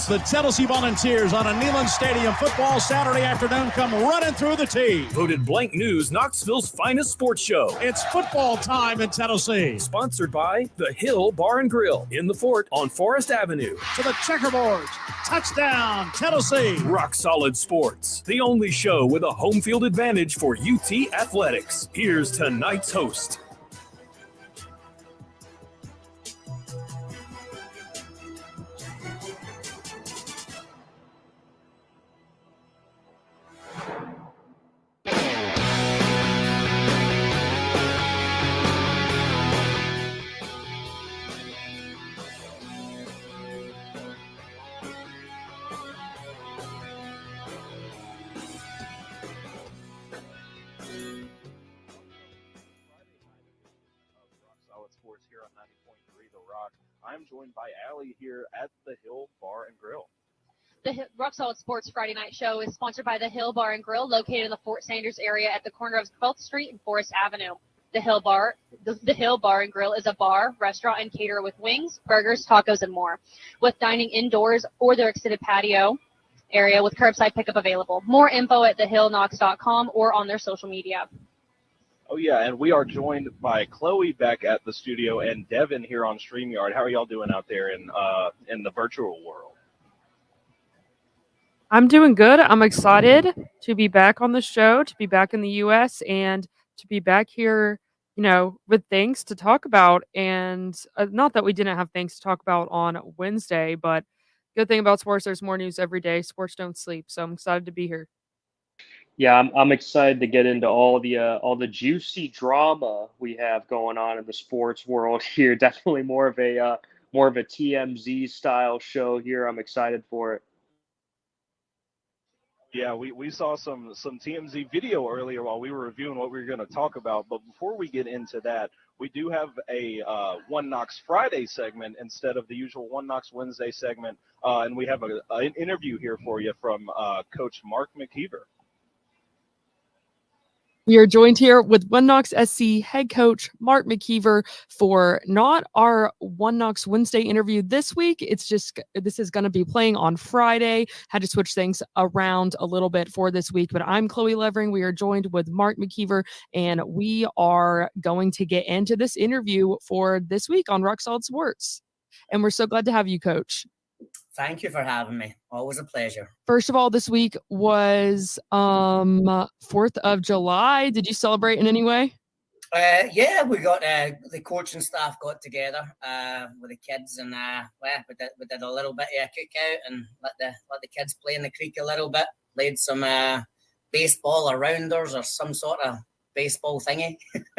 It's the Tennessee Volunteers on a Neyland Stadium football Saturday afternoon come running through the tee. Voted Blank News Knoxville's finest sports show. It's football time in Tennessee. Sponsored by The Hill Bar and Grill in the Fort on Forest Avenue. To the checkerboards. Touchdown, Tennessee. Rock Solid Sports, the only show with a home field advantage for UT athletics. Here's tonight's host. Here on 90.3 The Rock. I'm joined by Alli here at the Hill Bar and Grill. The Rock Solid Sports Friday Night Show is sponsored by the Hill Bar and Grill, located in the Fort Sanders area at the corner of 12th Street and Forest Avenue. The Hill Bar and Grill is a bar, restaurant, and caterer with wings, burgers, tacos, and more, with dining indoors or their extended patio area with curbside pickup available. More info at thehillknox.com or on their social media. Oh, yeah, and we are joined by Chloe back at the studio and Devin here on StreamYard. How are y'all doing out there in the virtual world? I'm doing good. I'm excited to be back on the show, to be back in the U.S., and to be back here, with things to talk about. And not that we didn't have things to talk about on Wednesday, but good thing about sports, there's more news every day. Sports don't sleep, so I'm excited to be here. Yeah, I'm excited to get into all the juicy drama we have going on in the sports world here. Definitely more of a TMZ style show here. I'm excited for it. Yeah, we saw some TMZ video earlier while we were reviewing what we were going to talk about. But before we get into that, we do have a One Knox Friday segment instead of the usual One Knox Wednesday segment, and we have an interview here for you from Coach Mark McKeever. We are joined here with One Knox SC head coach Mark McKeever for not our One Knox Wednesday interview this week. This is going to be playing on Friday. Had to switch things around a little bit for this week, but I'm Chloe Levering. We are joined with Mark McKeever, and we are going to get into this interview for this week on Rock Solid Sports. And we're so glad to have you, Coach. Thank you for having me. Always a pleasure. First of all, this week was 4th of July. Did you celebrate in any way? Yeah, we got the coaching staff got together with the kids, and we did a little bit of a cookout and let the kids play in the creek a little bit. Played some baseball or rounders or some sort of baseball thingy.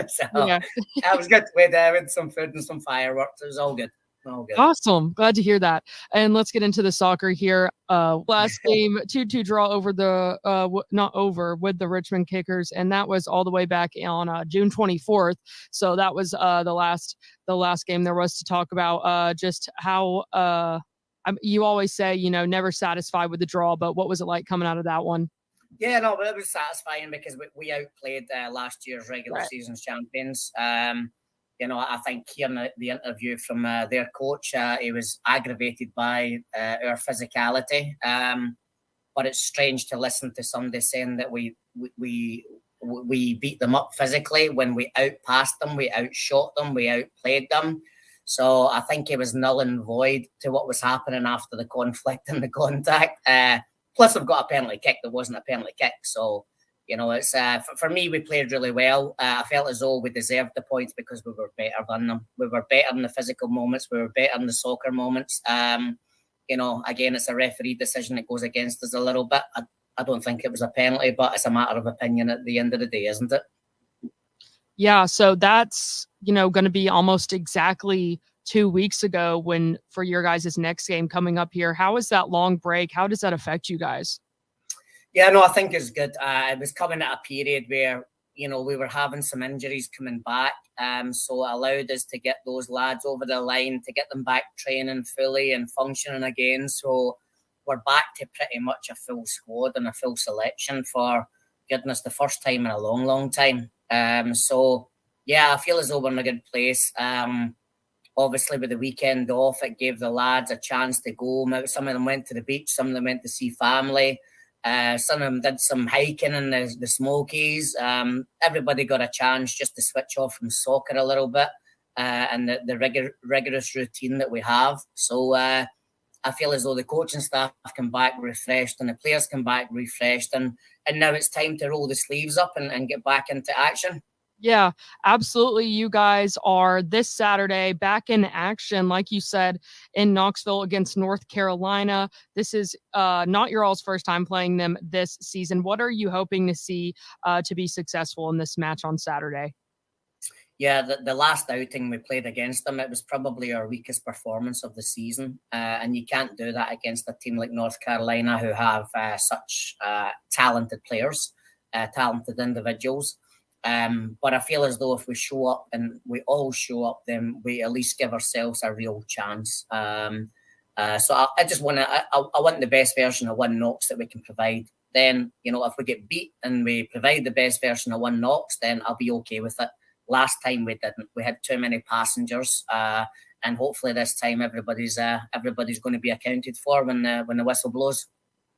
So yeah. That was good. We had some food and some fireworks. It was all good. Awesome. Glad to hear that. And let's get into the soccer here. Last game, 2-2 draw over with the Richmond Kickers, and that was all the way back on June 24th. So that was the last game there was to talk about. Just how you always say, never satisfied with the draw, but what was it like coming out of that one? Yeah, no, but it was satisfying because we outplayed last year's regular season champions. I think hearing the interview from their coach, he was aggravated by our physicality. But it's strange to listen to somebody saying that we beat them up physically when we outpassed them, we outshot them, we outplayed them. So I think it was null and void to what was happening after the conflict and the contact. Plus, we've got a penalty kick that wasn't a penalty kick. So, it's for me, we played really well. I felt as though we deserved the points because we were better than them. We were better in the physical moments. We were better in the soccer moments. Again, it's a referee decision that goes against us a little bit. I don't think it was a penalty, but it's a matter of opinion at the end of the day, isn't it? Yeah, so that's, going to be almost exactly 2 weeks ago for your guys' next game coming up here. How is that long break? How does that affect you guys? Yeah, no, I think it's good. It was coming at a period where, we were having some injuries coming back. So it allowed us to get those lads over the line, to get them back training fully and functioning again. So we're back to pretty much a full squad and a full selection for, goodness, the first time in a long, long time. So, yeah, I feel as though we're in a good place. obviously with the weekend off, it gave the lads a chance to go. Some of them went to the beach, some of them went to see family. Some of them did some hiking in the Smokies. Everybody got a chance just to switch off from soccer a little bit and the rigorous routine that we have. So I feel as though the coaching staff come back refreshed and the players come back refreshed. And now it's time to roll the sleeves up and get back into action. Yeah, absolutely. You guys are this Saturday back in action, like you said, in Knoxville against North Carolina. This is not your all's first time playing them this season. What are you hoping to see to be successful in this match on Saturday? Yeah, the last outing we played against them, it was probably our weakest performance of the season. And you can't do that against a team like North Carolina who have such talented players, talented individuals. But I feel as though if we show up and we all show up, then we at least give ourselves a real chance. So I just want to, I want the best version of One Knox that we can provide. Then, if we get beat and we provide the best version of One Knox, then I'll be okay with it. Last time we didn't. We had too many passengers, and hopefully this time everybody's going to be accounted for when the whistle blows.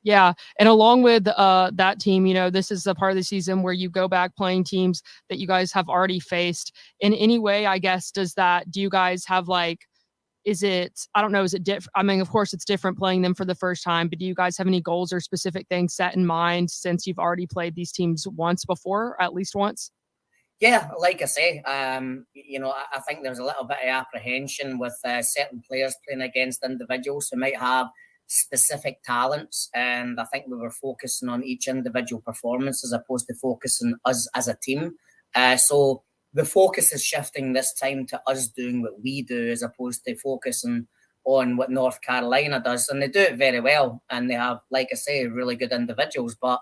Yeah, and along with that team, this is the part of the season where you go back playing teams that you guys have already faced. In any way, I guess, do you guys have is it different? I mean, of course, it's different playing them for the first time, but do you guys have any goals or specific things set in mind since you've already played these teams once before, at least once? Yeah, like I say, I think there's a little bit of apprehension with certain players playing against individuals who might have specific talents, and I think we were focusing on each individual performance as opposed to focusing us as a team. So the focus is shifting this time to us doing what we do as opposed to focusing on what North Carolina does, and they do it very well, and they have, like I say, really good individuals, but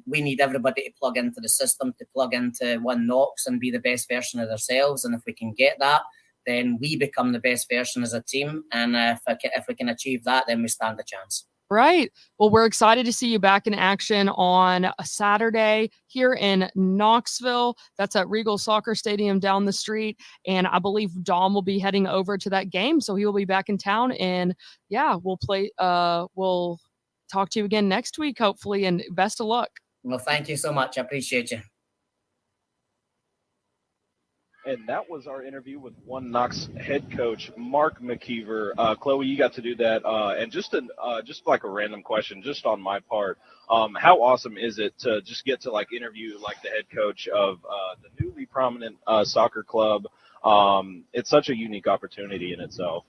we need everybody to plug into the system, to plug into One Knox and be the best version of themselves. And if we can get that, then we become the best version as a team. And if we can achieve that, then we stand a chance. Right. Well, we're excited to see you back in action on a Saturday here in Knoxville. That's at Regal Soccer Stadium down the street. And I believe Dom will be heading over to that game. So he will be back in town. And yeah, we'll talk to you again next week, hopefully, and best of luck. Well, thank you so much. I appreciate you. And that was our interview with One Knox head coach Mark McKeever. Chloe, you got to do that. And just like a random question, just on my part, how awesome is it to just get to interview the head coach of the newly prominent soccer club? It's such a unique opportunity in itself.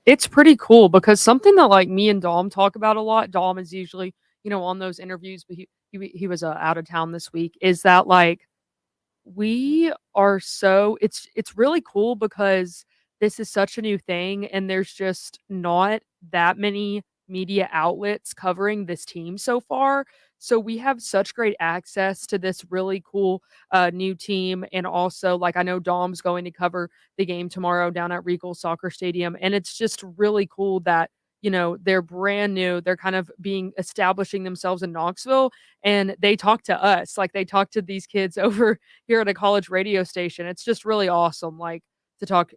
It's pretty cool because something that me and Dom talk about a lot. Dom is usually, on those interviews, but he was out of town this week. Is that we are it's really cool because this is such a new thing and there's just not that many media outlets covering this team so far. So we have such great access to this really cool new team. And also, I know Dom's going to cover the game tomorrow down at Regal Soccer Stadium. And it's just really cool that, they're brand new. They're kind of establishing themselves in Knoxville. And they talk to us, they talk to these kids over here at a college radio station. It's just really awesome. To talk,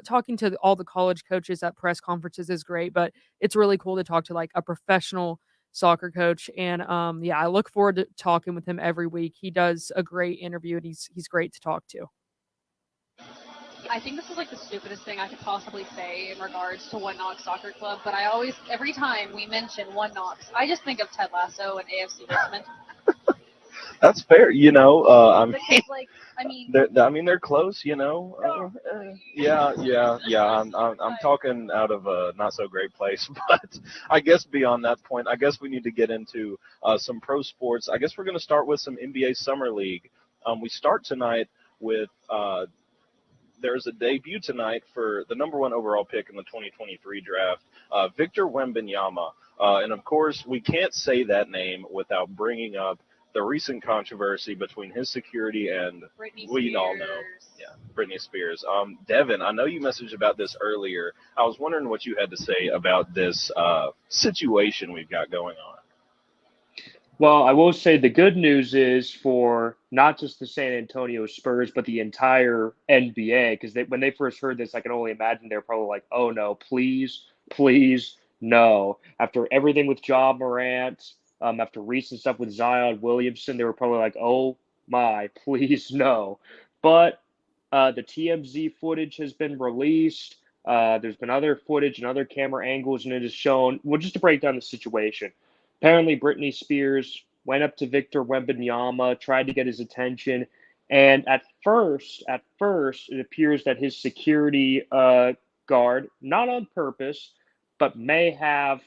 talking to all the college coaches at press conferences is great, but it's really cool to talk to a professional soccer coach. And I look forward to talking with him every week. He does a great interview and he's great to talk to. I think this is the stupidest thing I could possibly say in regards to One Knox Soccer Club, but every time we mention One Knox, I just think of Ted Lasso and AFC Richmond. That's fair, they're close, I'm talking out of a not so great place, but I guess beyond that point, I guess we need to get into some pro sports. I guess we're going to start with some NBA Summer League. We start tonight with there's a debut tonight for the number 1 overall pick in the 2023 draft, Victor Wembanyama. And of course, we can't say that name without bringing up the recent controversy between his security and we all know, Britney Spears. Devin, I know you messaged about this earlier. I was wondering what you had to say about this situation we've got going on. Well, I will say the good news is for not just the San Antonio Spurs, but the entire NBA, because when they first heard this, I can only imagine they're probably like, oh no, please, please, no. After everything with Ja Morant, after recent stuff with Zion Williamson, they were probably like, oh my, please, no. But the TMZ footage has been released. There's been other footage and other camera angles, and it has shown, well, just to break down the situation. Apparently, Britney Spears went up to Victor Wembanyama, tried to get his attention, and at first, it appears that his security guard, not on purpose, but may have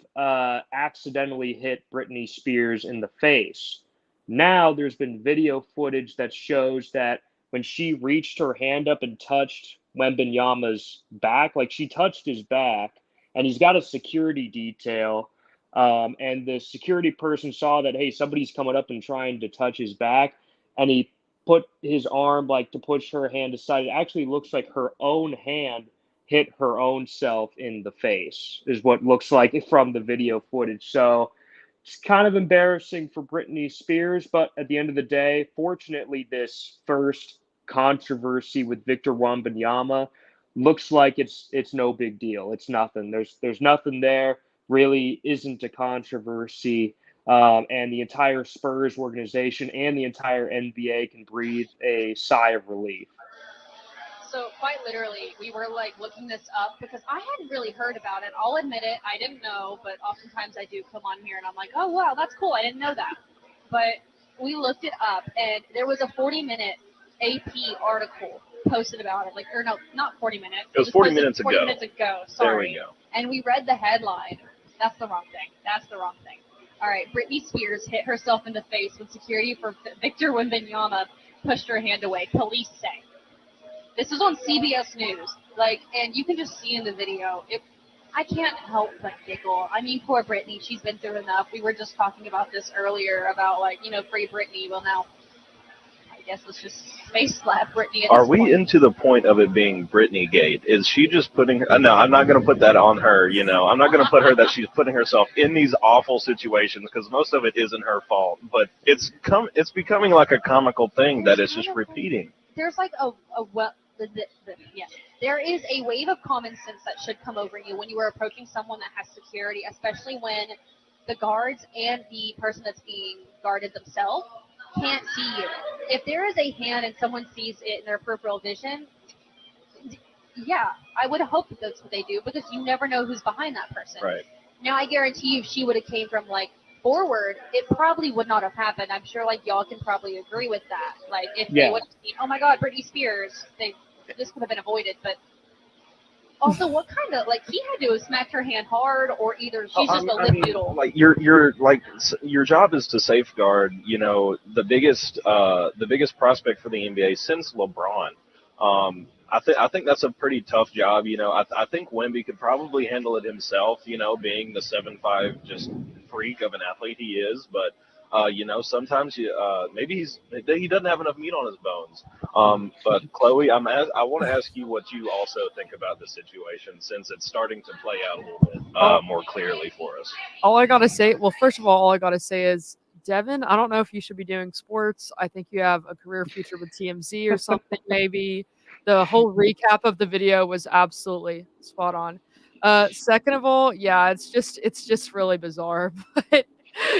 accidentally hit Britney Spears in the face. Now, there's been video footage that shows that when she reached her hand up and touched Wembanyama's back, like she touched his back, and he's got a security detail. And the security person saw that, hey, somebody's coming up and trying to touch his back, and he put his arm like to push her hand aside. It actually looks like her own hand hit her own self in the face, is what looks like from the video footage. So it's kind of embarrassing for Britney Spears, but at the end of the day, fortunately, this first controversy with Victor Wembanyama looks like it's no big deal. It's nothing. There's nothing there. Really isn't a controversy, and the entire Spurs organization and the entire NBA can breathe a sigh of relief. So quite literally, we were like looking this up because I hadn't really heard about it. I'll admit it, I didn't know, but oftentimes I do come on here and I'm like, oh wow, that's cool. I didn't know that. But we looked it up, and there was a 40-minute AP article posted about it. Like, or no, not 40 minutes. It was 40 minutes ago. 40 minutes ago. Sorry. There we go. And we read the headline. That's the wrong thing. All right, Britney Spears hit herself in the face when security for Victor Wembanyama pushed her hand away. Police say. This is on CBS News. Like, and you can just see in the video. I can't help but giggle. I mean, poor Britney. She's been through enough. We were just talking about this earlier about, like, free Britney. Well, now, I guess let's just face slap Britney. Are we into the point of it being Britney Gate? Is she just putting her? No, I'm not going to put that on her. I'm not going to put her that she's putting herself in these awful situations, because most of it isn't her fault. But it's becoming like a comical thing that is just repeating. There's like there is a wave of common sense that should come over you when you are approaching someone that has security, especially when the guards and the person that's being guarded themselves can't see you. If there is a hand and someone sees it in their peripheral vision, yeah, I would hope that that's what they do, because you never know who's behind that person. Right. Now, I guarantee you, if she would have came from like forward, it probably would not have happened. I'm sure like y'all can probably agree with that. Like if they would have seen, oh my God, Britney Spears, this could have been avoided. But also, what kind of, like, he had to have smacked her hand hard, or either she's just a lip noodle. Like your job is to safeguard, the biggest prospect for the NBA since LeBron. I think that's a pretty tough job. I think Wemby could probably handle it himself. Being the 7'5" just freak of an athlete he is, but. Sometimes maybe he doesn't have enough meat on his bones. But Chloe, I want to ask you what you also think about the situation, since it's starting to play out a little bit more clearly for us. First of all I got to say is, Devin, I don't know if you should be doing sports. I think you have a career future with TMZ or something. Maybe the whole recap of the video was absolutely spot on. Second of all, yeah, it's just really bizarre, but.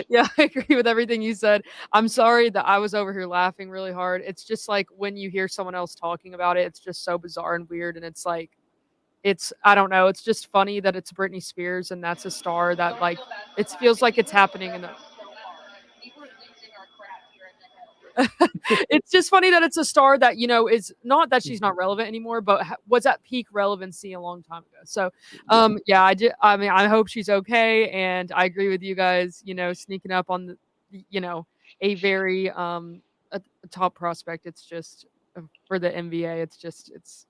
Yeah, I agree with everything you said. I'm sorry that I was over here laughing really hard. It's just like when you hear someone else talking about it, it's just so bizarre and weird. And it's like, I don't know. It's just funny that it's Britney Spears and that's a star that, like, it feels like it's happening in the. It's just funny that it's a star that, is not that she's not relevant anymore, but was at peak relevancy a long time ago. So, yeah, I hope she's okay. And I agree with you guys, sneaking up on a very, a top prospect. It's just for the NBA.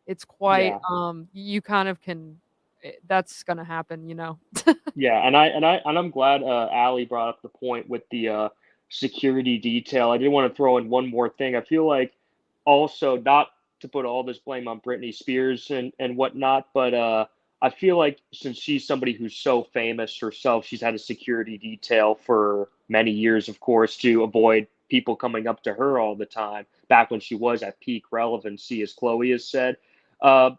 It's quite, you kind of can, that's going to happen, Yeah. And I'm glad, Alli brought up the point with the, security detail. I did want to throw in one more thing. I feel like also, not to put all this blame on Britney Spears and whatnot, but I feel like since she's somebody who's so famous herself, she's had a security detail for many years, of course, to avoid people coming up to her all the time, back when she was at peak relevancy, as Chloe has said. Uh,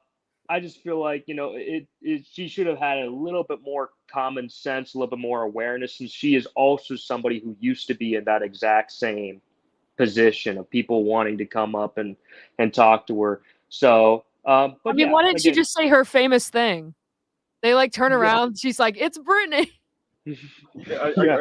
I just feel like, she should have had a little bit more common sense, a little bit more awareness, and she is also somebody who used to be in that exact same position of people wanting to come up and talk to her. So, I but mean, yeah, why didn't she again, just say her famous thing? They like turn yeah, around. She's like, "It's Brittany." yeah,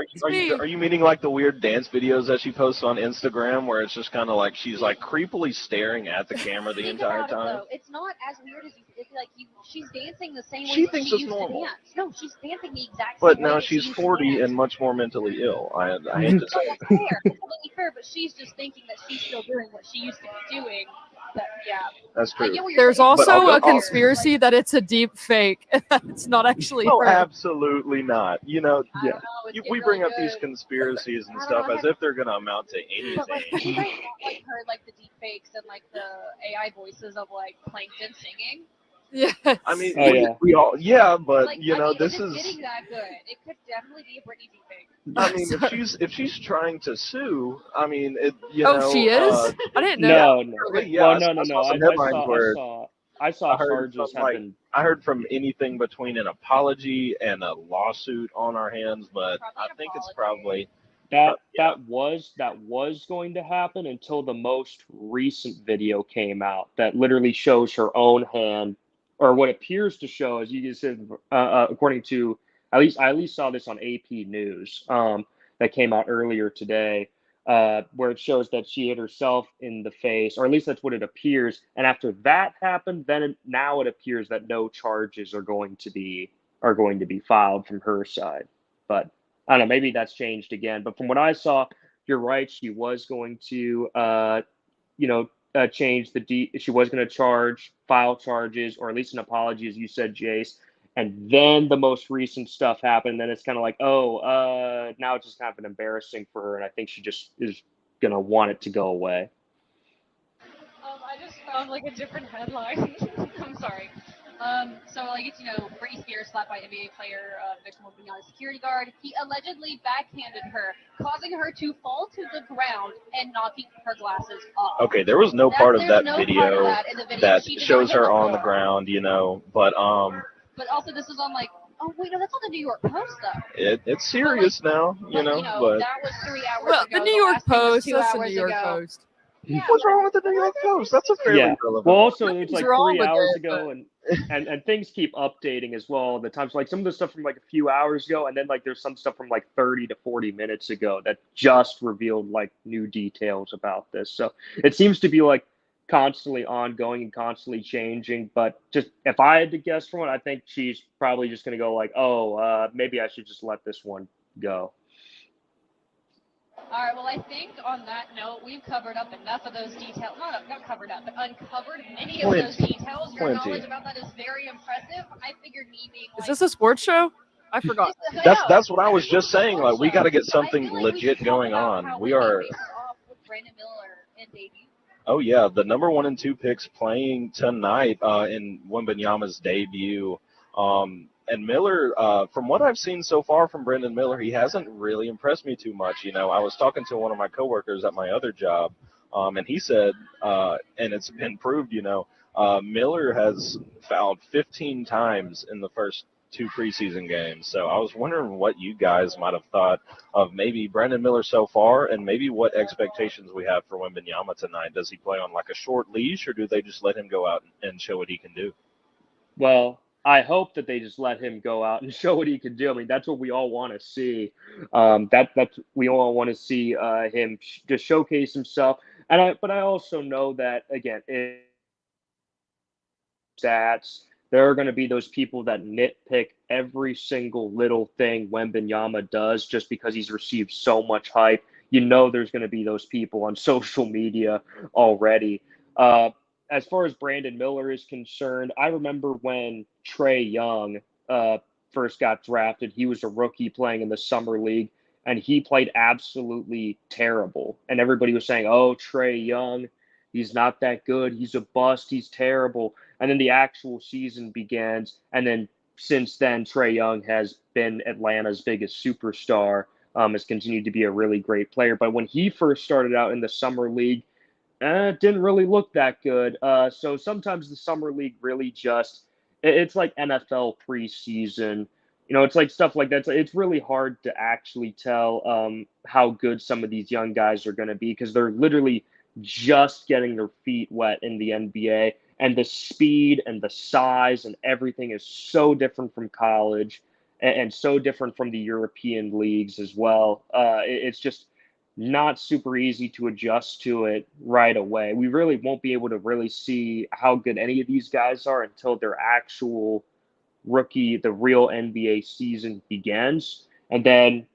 Are you meaning like the weird dance videos that she posts on Instagram, where it's just kind of like she's like creepily staring at the camera the Think entire about it, time? though. It's not as weird as you think. Like she's dancing the same way She that thinks she it's used normal. to dance. No, she's dancing the exact But same way now that she she's used to 40 dance. and much more mentally ill. I hate to say it. That's fair. That's completely fair. But she's just thinking that she's still doing what she used to be doing. But yeah, That's I true. get what you're There's saying. But I'll also go- a I'll- conspiracy that it's a deep fake. It's not actually Oh, her. absolutely not. I don't know. It's We getting bring really up these good. conspiracies and I don't stuff know, as if they're going to amount to But like, have anything. you guys not like heard like the deep fakes and like the AI voices of like Plankton singing? Yes. I mean, Oh, yeah. we all, but Like, this if it's is. getting that good, it could definitely be a Britney deep fake. I mean, Sorry. if she's trying to sue, I mean, She is? I didn't know. no, no. really, yeah, Well, I no. saw some I headlines where saw I heard charges from have been. I heard from anything between an apology and a lawsuit on our hands, but Probably I an think it's apology. probably That was going to happen until the most recent video came out that literally shows her own hand, or what appears to show, as you said, according to I at least saw this on AP News, that came out earlier today, where it shows that she hit herself in the face, or at least that's what it appears. And after that happened, now it appears that no charges are going to be filed from her side, but. I don't know, maybe that's changed again. But from what I saw, you're right. She was going to, change she was going to file charges, or at least an apology, as you said, Jace. And then the most recent stuff happened. And then it's kind of like, now it's just kind of embarrassing for her. And I think she just is going to want it to go away. I just found like a different headline. I'm sorry. So like it's Britney Spears slapped by NBA player, victim of being on a security guard. He allegedly backhanded her, causing her to fall to the ground and knocking her glasses off. okay. There was no part of There's that no video part of that in the video. that She did shows not hit her on the floor. ground, but But also this was on like, oh wait, no, that's on the New York Post though. it's serious now, But, but that was 3 hours Well, ago. the New York last thing was Post. 2 That's the hours New York ago. Post. Yeah, what's wrong with the New York Post? That's a fairly Yeah. relevant. Well, also it's Nothing's like wrong 3 with hours it, ago, and things keep updating as well all the time. So like some of the stuff from like a few hours ago, and then like there's some stuff from like 30 to 40 minutes ago that just revealed like new details about this. So it seems to be like constantly ongoing and constantly changing. But just if I had to guess from it, I think she's probably just going to go like, maybe I should just let this one go. All right, well, I think on that note, we've covered up enough of those details. Not covered up, but uncovered many of those details. Your knowledge about that is very impressive. I figured me being Is like... this a sports show? I forgot. That's what I was just saying. Like, we got to get something legit going on. We are. Off with Brandon Miller in debut. Oh yeah, the number 1 and 2 picks playing tonight in Wembanyama's debut. And Miller, from what I've seen so far from Brandon Miller, he hasn't really impressed me too much. I was talking to one of my coworkers at my other job, and he said, and it's been proved, Miller has fouled 15 times in the first 2 preseason games. So I was wondering what you guys might have thought of maybe Brandon Miller so far, and maybe what expectations we have for Wembanyama tonight. Does he play on like a short leash, or do they just let him go out and show what he can do? Well, I hope that they just let him go out and show what he can do. I mean, that's what we all want to see. That's we all want to see him just showcase himself. But I also know that again, stats. There are going to be those people that nitpick every single little thing Wembanyama does just because he's received so much hype. There's going to be those people on social media already. As far as Brandon Miller is concerned, I remember when Trae Young first got drafted. He was a rookie playing in the summer league, and he played absolutely terrible. And everybody was saying, "Oh, Trae Young, he's not that good. He's a bust. He's terrible." And then the actual season begins. And then since then, Trae Young has been Atlanta's biggest superstar, has continued to be a really great player. But when he first started out in the summer league, it didn't really look that good. So sometimes the summer league really it's like NFL preseason. It's like stuff like that. It's really hard to actually tell how good some of these young guys are going to be because they're literally just getting their feet wet in the NBA. And the speed and the size and everything is so different from college and so different from the European leagues as well. It's just not super easy to adjust to it right away. We really won't be able to really see how good any of these guys are until their actual the real NBA season begins. And then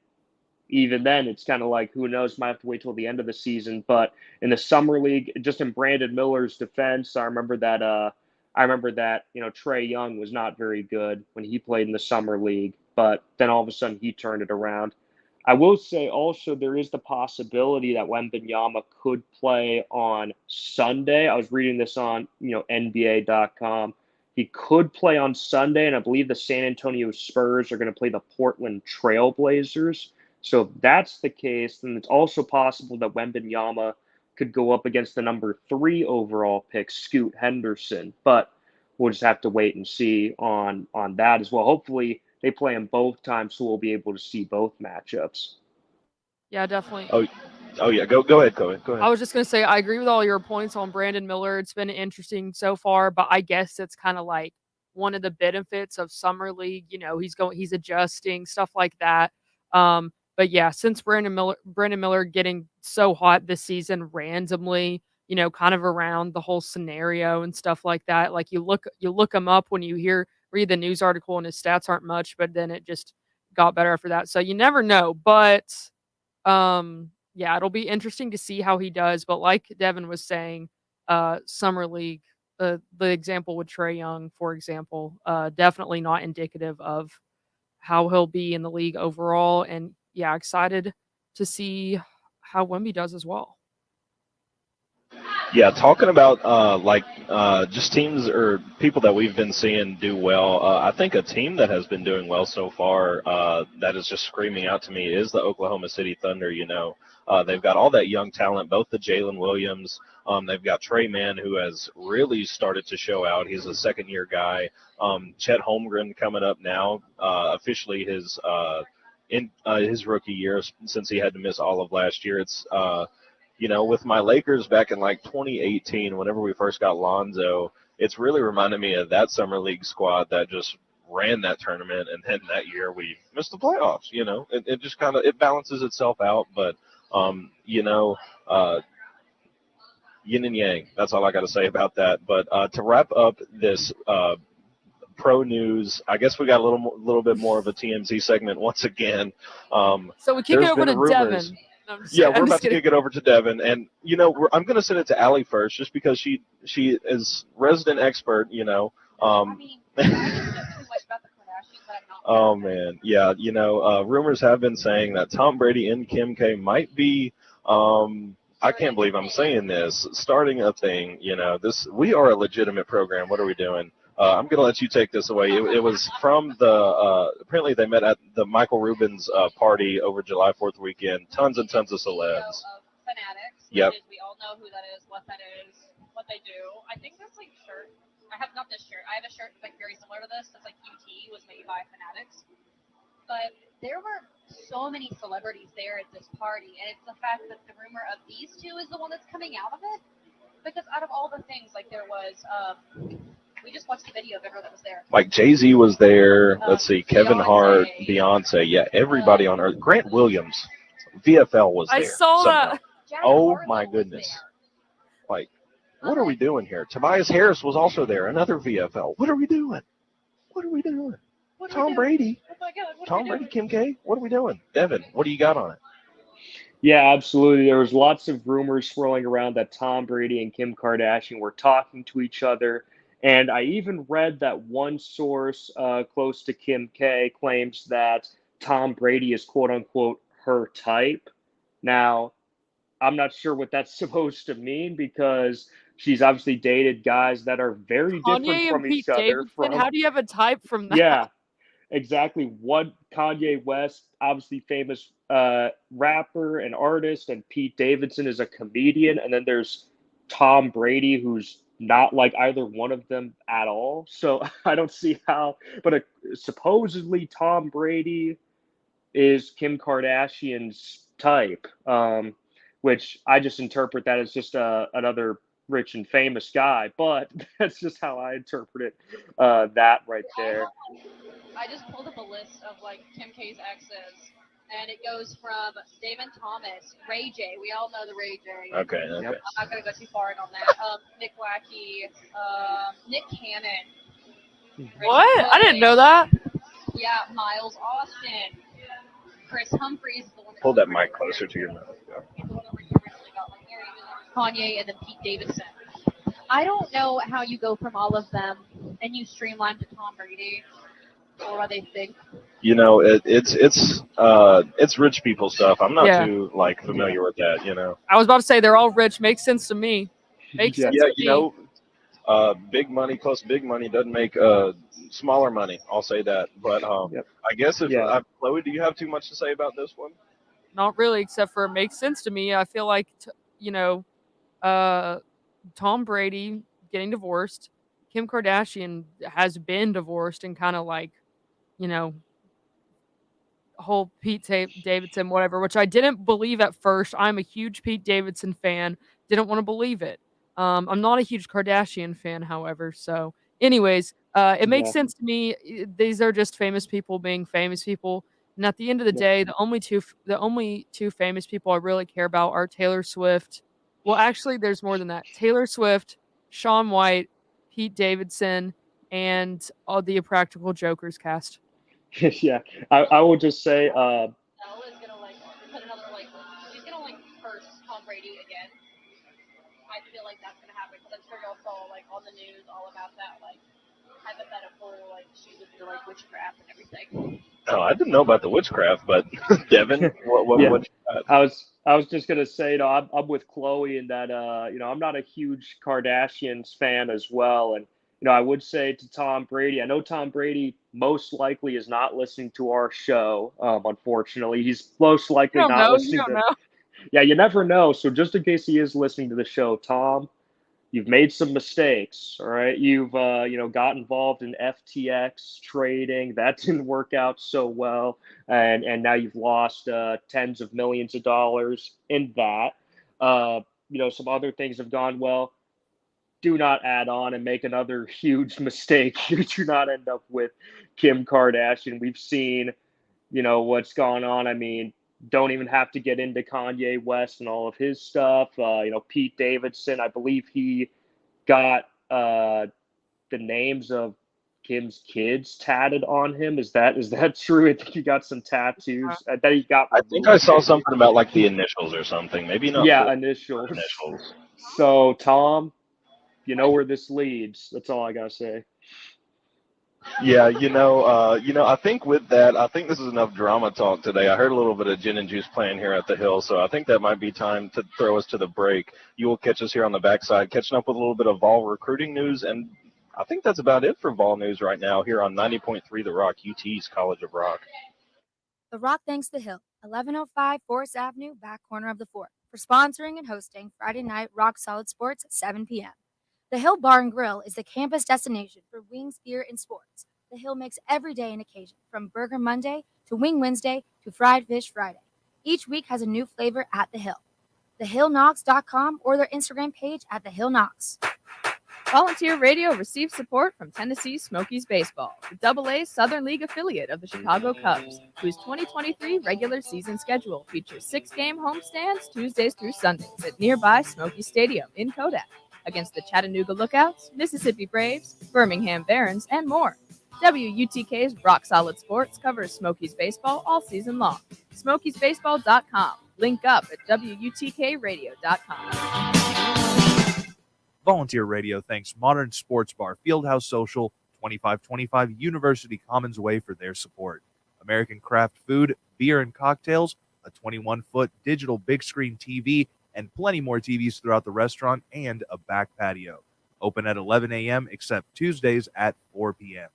even then, it's kind of like, who knows, might have to wait till the end of the season. But in the summer league, just in Brandon Miller's defense, I remember that Trae Young was not very good when he played in the summer league, but then all of a sudden he turned it around. I will say also there is the possibility that Wembanyama could play on Sunday. I was reading this on NBA.com. He could play on Sunday, and I believe the San Antonio Spurs are going to play the Portland Trailblazers. So if that's the case, then it's also possible that Wembanyama could go up against the number 3 overall pick, Scoot Henderson. But we'll just have to wait and see on that as well. Hopefully they play them both times, so we'll be able to see both matchups. Yeah, definitely. Oh yeah, go ahead, Chloe. Go ahead. I was just going to say, I agree with all your points on Brandon Miller. It's been interesting so far, but I guess it's kind of like one of the benefits of summer league. He's adjusting, stuff like that. But yeah, since Brandon Miller getting so hot this season randomly, kind of around the whole scenario and stuff like that. Like you look him up when you read the news article and his stats aren't much, but then it just got better after that. So you never know, but yeah, it'll be interesting to see how he does. But like Devin was saying, summer league, the example with Trae Young, for example, definitely not indicative of how he'll be in the league overall. And yeah, excited to see how Wemby does as well. Yeah, talking about just teams or people that we've been seeing do well. I think a team that has been doing well so far that is just screaming out to me is the Oklahoma City Thunder. They've got all that young talent, both the Jalen Williams. They've got Trey Mann, who has really started to show out. He's a second-year guy. Chet Holmgren coming up now, officially his rookie year since he had to miss all of last year. It's with my Lakers back in like 2018, whenever we first got Lonzo, it's really reminded me of that summer league squad that just ran that tournament, and then that year we missed the playoffs. It just kind of balances itself out, but yin and yang. That's all I got to say about that. But to wrap up this pro news, I guess we got a little bit more of a TMZ segment once again. So we kick it over to Devin. No, we're about to kick it over to Devin, and I'm going to send it to Alli first, just because she is resident expert. Oh man, yeah. Rumors have been saying that Tom Brady and Kim K might be. I can't believe I'm saying this. Starting a thing. We are a legitimate program. What are we doing? I'm going to let you take this away. It was from apparently they met at the Michael Rubin's party over July 4th weekend. Tons and tons of celebs. Fanatics. Yep. We all know who that is, what that is, what they do. I think that's like shirt. I have not this shirt. I have a shirt like very similar to this. It's like UT was made by Fanatics. But there were so many celebrities there at this party, and it's the fact that the rumor of these two is the one that's coming out of it. Because out of all the things, like there was we just watched the video of everyone that was there. Like Jay-Z was there. Let's see, Kevin Hart, Beyonce. Yeah, everybody on earth. Grant Williams, VFL was there. I saw somehow. that. Oh my goodness! Like, what are we doing here? Tobias Harris was also there. Another VFL. What are we doing? Tom Brady. Oh my God, Tom Brady, Kim K. What are we doing? Devin, what do you got on it? Yeah, absolutely. There was lots of rumors swirling around that Tom Brady and Kim Kardashian were talking to each other. And I even read that one source close to Kim K claims that Tom Brady is quote unquote her type. Now, I'm not sure what that's supposed to mean because she's obviously dated guys that are very different Kanye from and Pete each other. Davidson. How do you have a type from that? Yeah, exactly. One, Kanye West, obviously famous rapper and artist, and Pete Davidson is a comedian. And then there's Tom Brady, who's not like either one of them at all. So I don't see how. But supposedly Tom Brady is Kim Kardashian's type, which I just interpret that as just another rich and famous guy. But that's just how I interpret it. That right there. I just pulled up a list of like Kim K's exes, and it goes from Damon Thomas, Ray J. We all know the Ray J. Okay. Yep. I'm not gonna go too far in on that. Nick Lackey, Nick Cannon. What? I didn't know that. Yeah, Miles Austin, Chris Humphries. The one Pull that mic closer to your mouth. Yeah. He's the one that originally got like Kanye, and then Pete Davidson. I don't know how you go from all of them and you streamline to Tom Brady. Or what they think. You know, it's rich people stuff. I'm not Yeah. too like familiar with that. You know. I was about to say they're all rich. Makes sense to me. Makes sense Yeah, to you me. know, big money plus big money doesn't make smaller money. I'll say that. But Yep. I guess if Yeah. Chloe, do you have too much to say about this one? Not really, except for it makes sense to me. I feel like, Tom Brady getting divorced, Kim Kardashian has been divorced, and kind of like, whole Pete Davidson, whatever, which I didn't believe at first. I'm a huge Pete Davidson fan. Didn't want to believe it. I'm not a huge Kardashian fan, however. So, anyways, it makes Yeah. sense to me. These are just famous people being famous people. And at the end of the Yep. day, the only two famous people I really care about are Taylor Swift. Well, actually, there's more than that. Taylor Swift, Shaun White, Pete Davidson, and all the Impractical Jokers cast. Yeah, I will just say, Elle is gonna like put another like she's gonna like curse Tom Brady again. I feel like that's gonna happen because I'm sure y'all saw like on the news all about that like hypothetical like she was into like witchcraft and everything. Oh, I didn't know about the witchcraft, but Devin, what Yeah. you got? I was just gonna say, I'm with Chloe in that, I'm not a huge Kardashians fan as well, and I would say to Tom Brady, I know Tom Brady most likely is not listening to our show. Unfortunately, he's most likely You don't not know. listening You don't to. know. Yeah, you never know. So just in case he is listening to the show, Tom, you've made some mistakes. All right, you've got involved in FTX trading. That didn't work out so well, and now you've lost tens of millions of dollars in that. Some other things have gone well. Do not add on and make another huge mistake. You do not end up with Kim Kardashian. We've seen, what's gone on. I mean, don't even have to get into Kanye West and all of his stuff. Pete Davidson, I believe he got the names of Kim's kids tatted on him. Is that true? I think he got some tattoos that he got. I think I saw something about like the initials or something. Maybe not. Yeah, full initials. initials. So Tom, you know where this leads. That's all I gotta say. Yeah, I think with that, I think this is enough drama talk today. I heard a little bit of gin and juice playing here at the Hill, so I think that might be time to throw us to the break. You will catch us here on the backside, catching up with a little bit of Vol recruiting news, and I think that's about it for Vol news right now here on 90.3 The Rock, UT's College of Rock. The Rock thanks the Hill, 1105 Forest Avenue, back corner of the fort, for sponsoring and hosting Friday night Rock Solid Sports at 7 p.m. The Hill Bar and Grill is the campus destination for wings, beer, and sports. The Hill makes every day an occasion, from Burger Monday to Wing Wednesday to Fried Fish Friday. Each week has a new flavor at The Hill. TheHillKnox.com or their Instagram page at TheHillKnox. Volunteer Radio receives support from Tennessee Smokies Baseball, the AA Southern League affiliate of the Chicago Cubs, whose 2023 regular season schedule features 6-game homestands Tuesdays through Sundays at nearby Smoky Stadium in Kodak against the Chattanooga Lookouts, Mississippi Braves, Birmingham Barons, and more. WUTK's Rock Solid Sports covers Smokies baseball all season long. SmokiesBaseball.com. Link up at WUTKRadio.com. Volunteer Radio thanks Modern Sports Bar, Fieldhouse Social, 2525 University Commons Way for their support. American Craft Food, Beer and Cocktails, a 21-foot digital big screen TV, and plenty more TVs throughout the restaurant and a back patio. Open at 11 a.m. except Tuesdays at 4 p.m.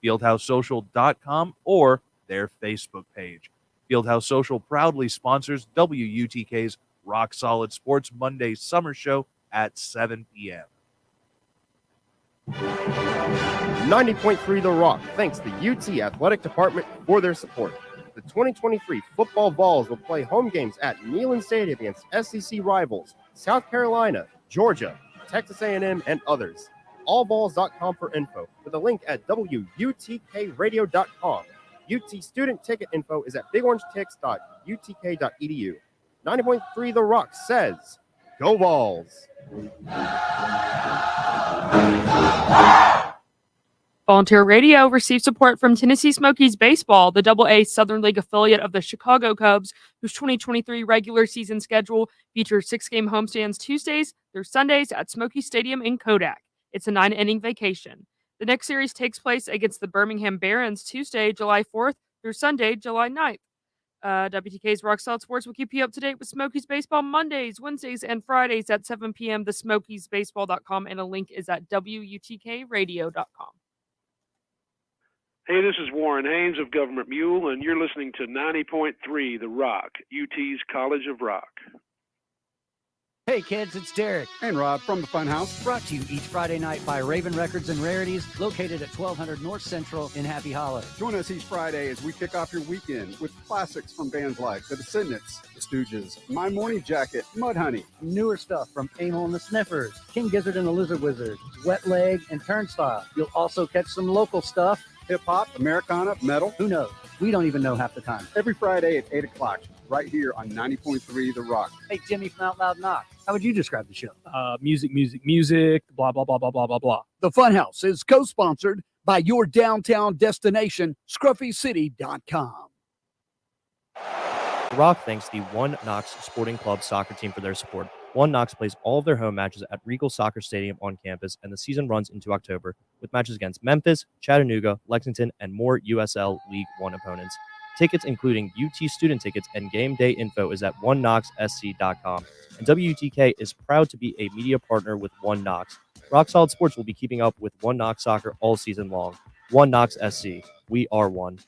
FieldhouseSocial.com or their Facebook page. Fieldhouse Social proudly sponsors WUTK's Rock Solid Sports Monday Summer Show at 7 p.m. 90.3 The Rock thanks the UT Athletic Department for their support. The 2023 football Vols will play home games at Neyland Stadium against SEC rivals South Carolina, Georgia, Texas A&M, and others. Allvols.com for info, with a link at WUTKradio.com. UT student ticket info is at bigorangetics.utk.edu. 90.3 The Rock says, Go Vols! Volunteer Radio receives support from Tennessee Smokies Baseball, the AA Southern League affiliate of the Chicago Cubs, whose 2023 regular season schedule features 6-game homestands Tuesdays through Sundays at Smoky Stadium in Kodak. It's a 9-inning vacation. The next series takes place against the Birmingham Barons Tuesday, July 4th through Sunday, July 9th. WTK's Rock Solid Sports will keep you up to date with Smokies Baseball Mondays, Wednesdays, and Fridays at 7 p.m. TheSmokiesBaseball.com, and a link is at WUTKradio.com. Hey, this is Warren Haynes of Government Mule, and you're listening to 90.3 The Rock, UT's College of Rock. Hey kids, it's Derek and Rob from the Funhouse. Brought to you each Friday night by Raven Records and Rarities, located at 1200 North Central in Happy Hollow. Join us each Friday as we kick off your weekend with classics from bands like The Descendants, The Stooges, My Morning Jacket, Mudhoney. Newer stuff from Amel and the Sniffers, King Gizzard and the Lizard Wizard, Wet Leg, and Turnstile. You'll also catch some local stuff. Hip-hop, Americana, metal. Who knows? We don't even know half the time. Every Friday at 8 o'clock, right here on 90.3 The Rock. Hey, Jimmy from Out Loud Knock. How would you describe the show? Music, blah, blah, blah, blah, blah, blah, blah. The Funhouse is co-sponsored by your downtown destination, ScruffyCity.com. The Rock thanks the One Knox Sporting Club soccer team for their support. One Knox plays all of their home matches at Regal Soccer Stadium on campus, and the season runs into October with matches against Memphis, Chattanooga, Lexington, and more USL League One opponents. Tickets, including UT student tickets and game day info, is at oneknoxsc.com. And WTK is proud to be a media partner with One Knox. Rock Solid Sports will be keeping up with One Knox soccer all season long. One Knox SC. We are one.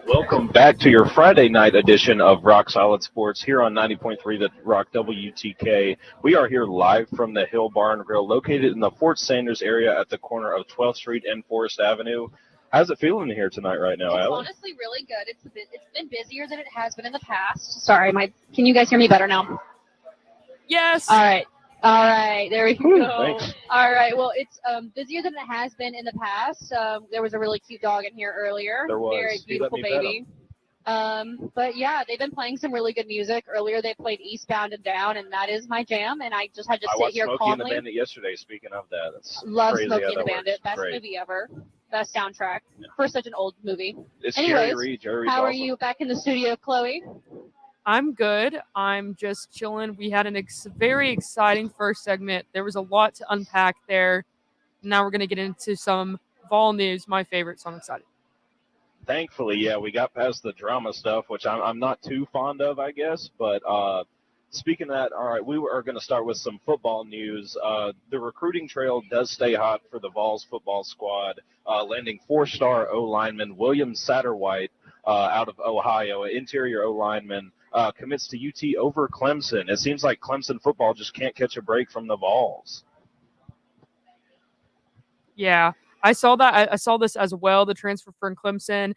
Welcome back to your Friday night edition of Rock Solid Sports here on 90.3 The Rock WTK. We are here live from the Hill Bar and Grill located in the Fort Sanders area at the corner of 12th Street and Forest Avenue. How's it feeling here tonight right now, It's Alli? honestly really good. It's been busier than it has been in the past. Sorry, can you guys hear me better now? Yes. All right. There we go. Thanks. All right. Well, it's busier than it has been in the past. There was a really cute dog in here earlier. There was. Very He let beautiful me pet baby. But yeah, they've been playing some really good music. Earlier they played Eastbound and Down, and that is my jam. And I just had to I sit watched here Smokey and the calmly. Bandit yesterday. Speaking of that, that's Love crazy Smokey how and the that Bandit. works. Best Great. movie ever. Best soundtrack for such an old movie. It's Anyways, Jerry Reed. Jerry Reed's how are awesome. you back in the studio, Chloe? I'm good. I'm just chilling. We had an very exciting first segment. There was a lot to unpack there. Now we're going to get into some Vol news, my favorite, so I'm excited. Thankfully, yeah, we got past the drama stuff, which I'm not too fond of, I guess. But speaking of that, all right, we are going to start with some football news. The recruiting trail does stay hot for the Vols football squad, landing 4-star O-lineman William Satterwhite out of Ohio, an interior O-lineman, commits to UT over Clemson. It seems like Clemson football just can't catch a break from the Vols. Yeah, I saw that. I saw this as well. The transfer from Clemson.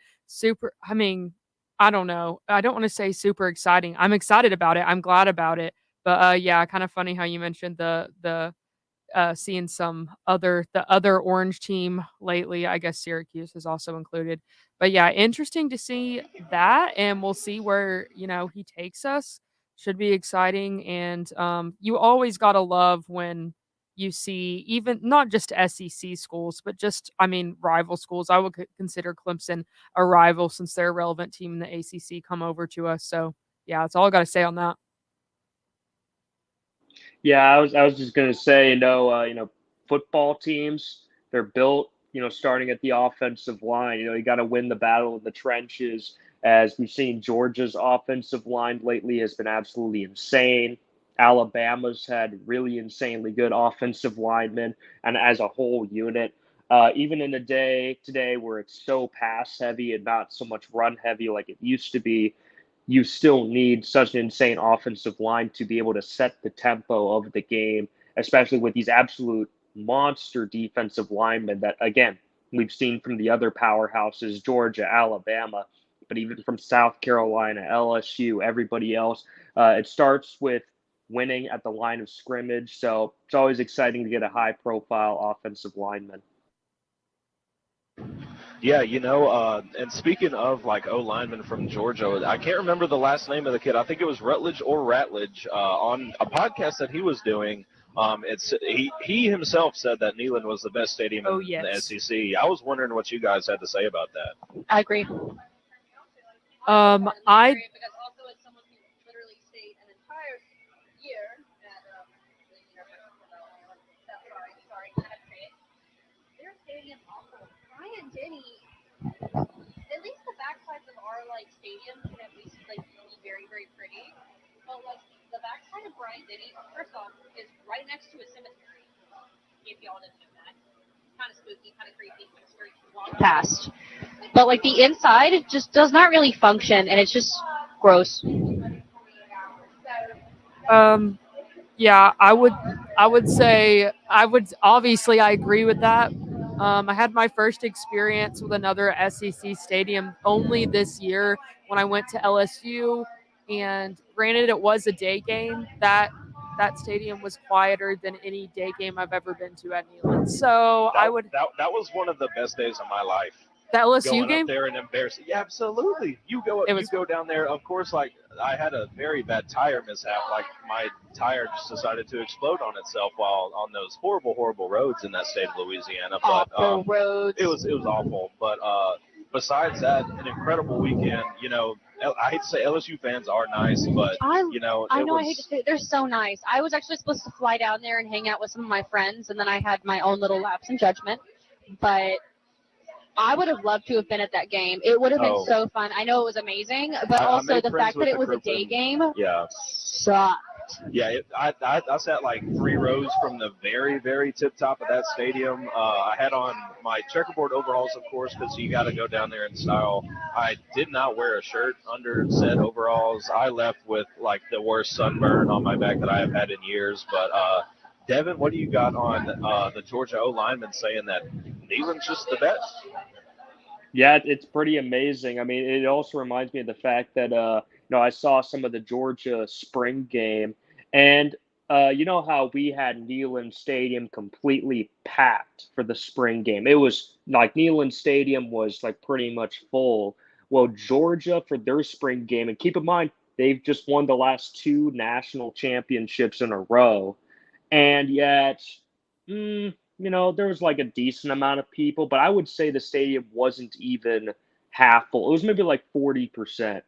I don't know. I don't want to say super exciting. I'm excited about it. I'm glad about it. But yeah, kind of funny how you mentioned the seeing the other orange team lately. I guess Syracuse is also included. But yeah, interesting to see that, and we'll see where he takes us. Should be exciting, and you always gotta love when you see even not just SEC schools, but just rival schools. I would consider Clemson a rival since they're a relevant team in the ACC come over to us. So yeah, that's all I got to say on that. Yeah, I was just gonna say, football teams, they're built, starting at the offensive line. You got to win the battle in the trenches. As we've seen, Georgia's offensive line lately has been absolutely insane. Alabama's had really insanely good offensive linemen, and as a whole unit, even in a day today where it's so pass heavy and not so much run heavy like it used to be, you still need such an insane offensive line to be able to set the tempo of the game, especially with these absolute monster defensive linemen that, again, we've seen from the other powerhouses, Georgia, Alabama, but even from South Carolina, LSU, everybody else. It starts with winning at the line of scrimmage. So it's always exciting to get a high profile offensive lineman. Yeah, and speaking of like O lineman from Georgia, I can't remember the last name of the kid. I think it was Rutledge or Ratledge on a podcast that he was doing. He himself said that Neyland was the best stadium in the SEC. I was wondering what you guys had to say about that. I agree. I At least the backsides of our stadium can at least be very, very pretty. But the backside of Bryant Denny, first off, is right next to a cemetery. If y'all didn't know that, kind of spooky, kind of creepy, kind of scary to walk past. But the inside just does not really function, and it's just gross. Yeah, I would say obviously I agree with that. I had my first experience with another SEC stadium only this year when I went to LSU, and granted it was a day game. That stadium was quieter than any day game I've ever been to at Neyland. So that was one of the best days of my life. The LSU going game? Up there and embarrassing. Yeah, absolutely. You go down there. Of course, I had a very bad tire mishap. My tire just decided to explode on itself while on those horrible, horrible roads in that state of Louisiana. But awful roads. It was awful. But besides that, an incredible weekend. I hate to say LSU fans are nice, but I hate to say it, they're so nice. I was actually supposed to fly down there and hang out with some of my friends, and then I had my own little lapse in judgment. But I would have loved to have been at that game. It would have been so fun. I know it was amazing, but also the fact that it was a day game sucked. Yeah, I sat 3 rows from the very, very tip top of that stadium. I had on my checkerboard overalls, of course, because you got to go down there in style. I did not wear a shirt under said overalls. I left with the worst sunburn on my back that I have had in years. But Devin, what do you got on the Georgia O lineman saying that Neyland's just the best? Yeah, it's pretty amazing. I mean, it also reminds me of the fact that I saw some of the Georgia spring game, and you know how we had Neyland Stadium completely packed for the spring game. It was Neyland Stadium was pretty much full. Well, Georgia for their spring game, and keep in mind they've just won the last 2 national championships in a row, and yet, there was a decent amount of people, but I would say the stadium wasn't even half full. It was maybe 40%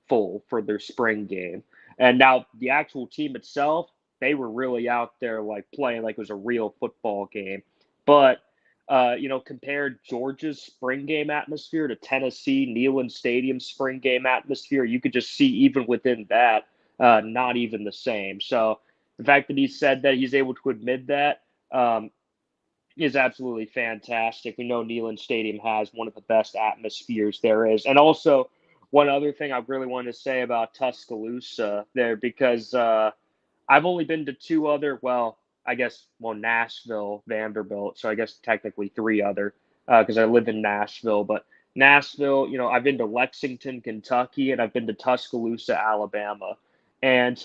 full for their spring game. And now the actual team itself, they were really out there playing like it was a real football game. But, compared Georgia's spring game atmosphere to Tennessee, Neyland Stadium spring game atmosphere, you could just see even within that, not even the same. So the fact that he said that, he's able to admit that, is absolutely fantastic. We know Neyland Stadium has one of the best atmospheres there is. And also, one other thing I really wanted to say about Tuscaloosa there, because I've only been to 2 other, Nashville, Vanderbilt, so I guess technically 3 other, because I live in Nashville. But Nashville, I've been to Lexington, Kentucky, and I've been to Tuscaloosa, Alabama. And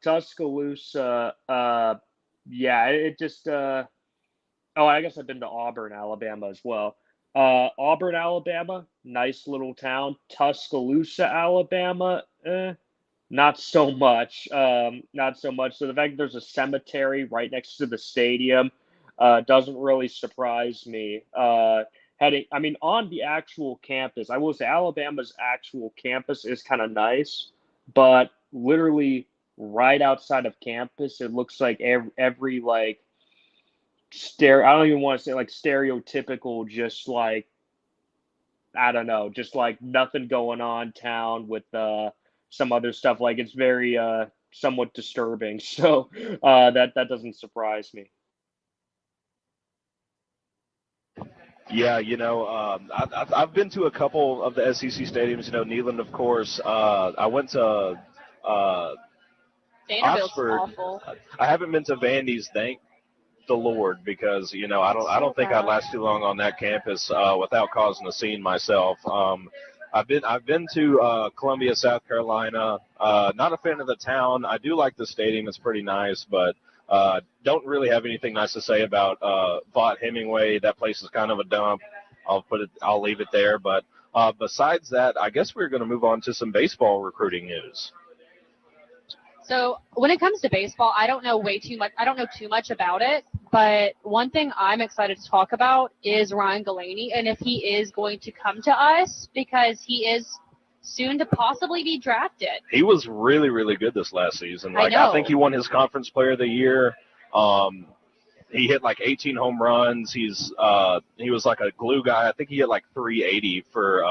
Tuscaloosa, it just I guess I've been to Auburn, Alabama as well. Auburn, Alabama, nice little town. Tuscaloosa, Alabama, not so much. Not so much. So the fact that there's a cemetery right next to the stadium doesn't really surprise me. On the actual campus, I will say Alabama's actual campus is kind of nice, but literally right outside of campus. It looks like every like I don't even want to say like stereotypical, just like I don't know, just like nothing going on town with some other stuff. Like it's very somewhat disturbing. So that doesn't surprise me. Yeah, I've been to a couple of the SEC stadiums. Neyland, of course. I went to Vanderbilt's Oxford. awful. I haven't been to Vandy's, thank the Lord, because I don't think I'd last too long on that campus without causing a scene myself. I've been to Columbia, South Carolina. Not a fan of the town. I do like the stadium; it's pretty nice, but don't really have anything nice to say about Vaught Hemingway. That place is kind of a dump. I'll leave it there. But besides that, I guess we're going to move on to some baseball recruiting news. So when it comes to baseball, I don't know too much about it, but one thing I'm excited to talk about is Ryan Galaney, and if he is going to come to us, because he is soon to possibly be drafted. He was really, really good this last season. I know. I think he won his conference player of the year. He hit like 18 home runs. He was like a glue guy. I think he hit like 380 for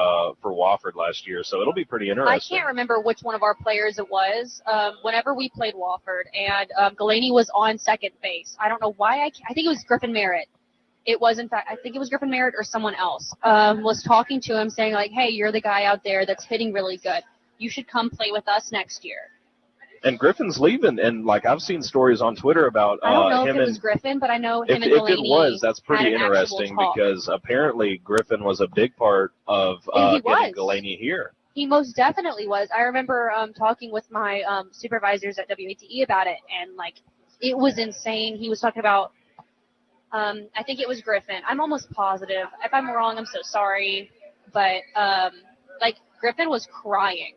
Wofford last year. So it'll be pretty interesting. I can't remember which one of our players it was. Whenever we played Wofford, and Galaney was on second base. I don't know why. I think it was Griffin Merritt. It was, in fact, I think it was Griffin Merritt or someone else was talking to him, saying like, "Hey, you're the guy out there that's hitting really good. You should come play with us next year." And Griffin's leaving, and like I've seen stories on Twitter about I don't know him if it was Griffin, but I know him if and it Delaney was, that's pretty had an actual interesting talk. because apparently Griffin was a big part of And he getting was. Galaney here. He most definitely was. I remember talking with my supervisors at WATE about it, and like it was insane. He was talking about, I think it was Griffin. I'm almost positive. If I'm wrong, I'm so sorry. But like Griffin was crying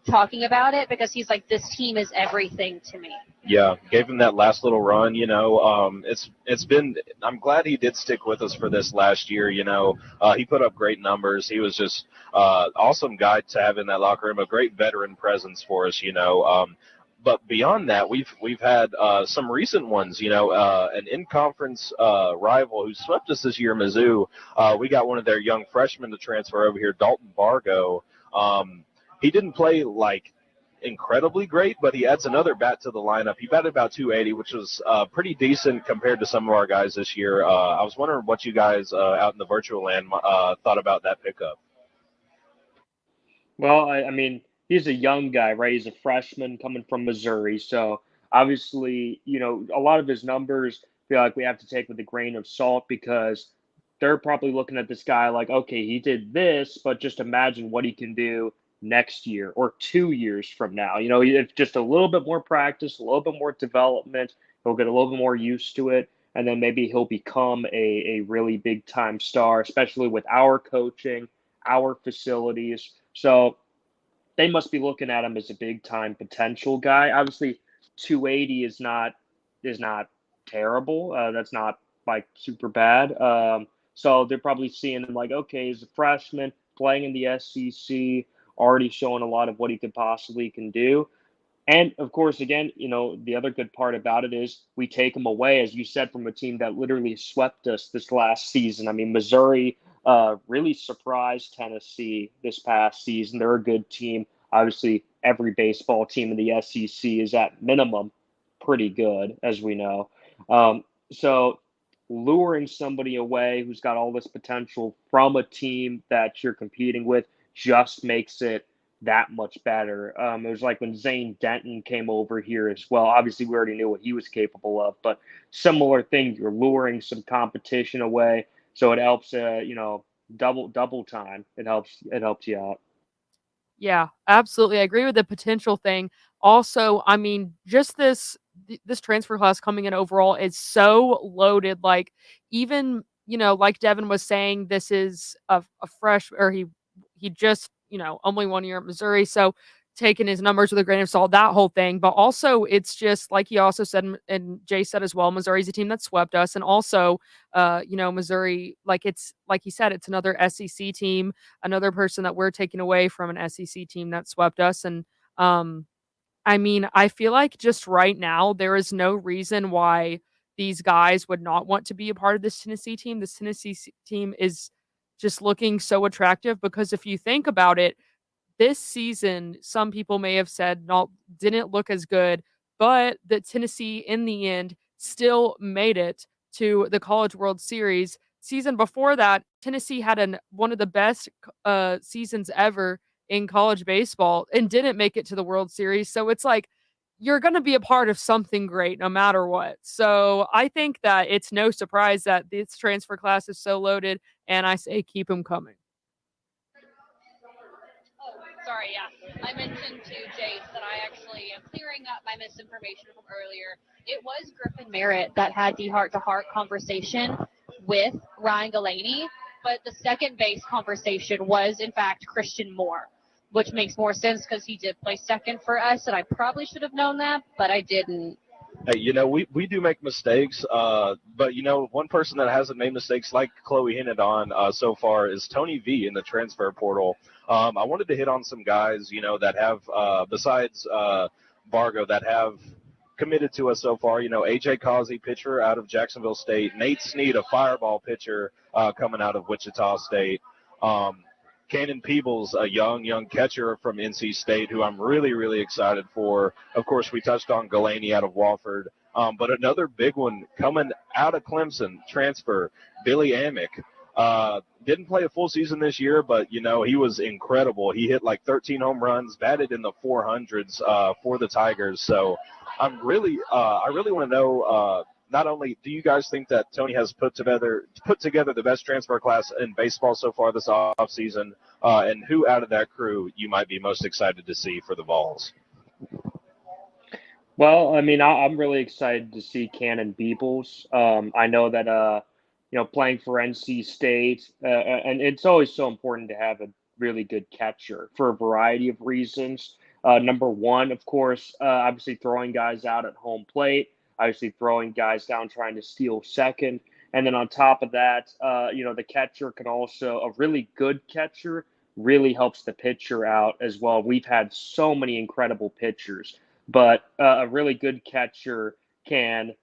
talking about it because he's like, this team is everything to me. Yeah, gave him that last little run. It's been. I'm glad he did stick with us for this last year. He put up great numbers. He was just awesome guy to have in that locker room. A great veteran presence for us. But beyond that, we've had some recent ones. An in-conference rival who swept us this year, Mizzou. We got one of their young freshmen to transfer over here, Dalton Bargo. He didn't play like incredibly great, but he adds another bat to the lineup. He batted about 280, which was pretty decent compared to some of our guys this year. I was wondering what you guys out in the virtual land thought about that pickup. Well, I mean, he's a young guy, right? He's a freshman coming from Missouri. So obviously, a lot of his numbers feel like we have to take with a grain of salt because they're probably looking at this guy like, okay, he did this, but just imagine what he can do next year or 2 years from now. If just a little bit more practice, a little bit more development, he'll get a little bit more used to it. And then maybe he'll become a really big time star, especially with our coaching, our facilities. So they must be looking at him as a big time potential guy. Obviously 280 is not terrible. That's not like super bad. So they're probably seeing him like, okay, he's a freshman playing in the SEC, already showing a lot of what he could possibly can do. And of course, again, the other good part about it is we take him away, as you said, from a team that literally swept us this last season. I mean, Missouri really surprised Tennessee this past season. They're a good team. Obviously, every baseball team in the SEC is at minimum pretty good, as we know. So luring somebody away who's got all this potential from a team that you're competing with just makes it that much better. It was like when Zane Denton came over here as well. Obviously, we already knew what he was capable of, but similar thing. You're luring some competition away, so it helps. Double time. It helps you out. Yeah, absolutely. I agree with the potential thing. Also, I mean, just this transfer class coming in overall is so loaded. Like even, like Devin was saying, this is a fresh, or he just, only 1 year at Missouri. So taking his numbers with a grain of salt, that whole thing. But also it's just like he also said, and Jay said as well, Missouri's a team that swept us. And also, Missouri, like he said, it's another SEC team, another person that we're taking away from an SEC team that swept us. And I mean, I feel like just right now, there is no reason why these guys would not want to be a part of this Tennessee team. This Tennessee team is just looking so attractive because if you think about it, this season, some people may have said not didn't look as good, but that Tennessee in the end still made it to the College World Series. Season before that, Tennessee had one of the best seasons ever in college baseball and didn't make it to the World Series. So it's like you're going to be a part of something great no matter what. So I think that it's no surprise that this transfer class is so loaded, and I say keep them coming. Sorry, yeah. I mentioned to Jace that I actually am clearing up my misinformation from earlier. It was Griffin Merritt that had the heart-to-heart conversation with Ryan Galaney, but the second base conversation was, in fact, Christian Moore, which makes more sense because he did play second for us, and I probably should have known that, but I didn't. Hey, we do make mistakes, but, one person that hasn't made mistakes like Chloe hinted on so far is Tony V in the transfer portal. I wanted to hit on some guys, that have, besides Vargo, that have committed to us so far. AJ Causey, pitcher out of Jacksonville State. Nate Snead, a fireball pitcher coming out of Wichita State. Cannon Peebles, a young catcher from NC State, who I'm really, really excited for. Of course, we touched on Galaney out of Wofford. But another big one coming out of Clemson, transfer, Billy Amick. Didn't play a full season this year, but, he was incredible. He hit like 13 home runs, batted in the 400s for the Tigers. So I really want to know, not only do you guys think that Tony has put together the best transfer class in baseball so far this offseason, and who out of that crew you might be most excited to see for the Vols? Well, I mean, I'm really excited to see Cannon Peebles. I know that, playing for NC State, and it's always so important to have a really good catcher for a variety of reasons. Number one, of course, obviously throwing guys out at home plate, obviously throwing guys down trying to steal second. And then on top of that, the catcher can also, a really good catcher really helps the pitcher out as well. We've had so many incredible pitchers, but a really good catcher can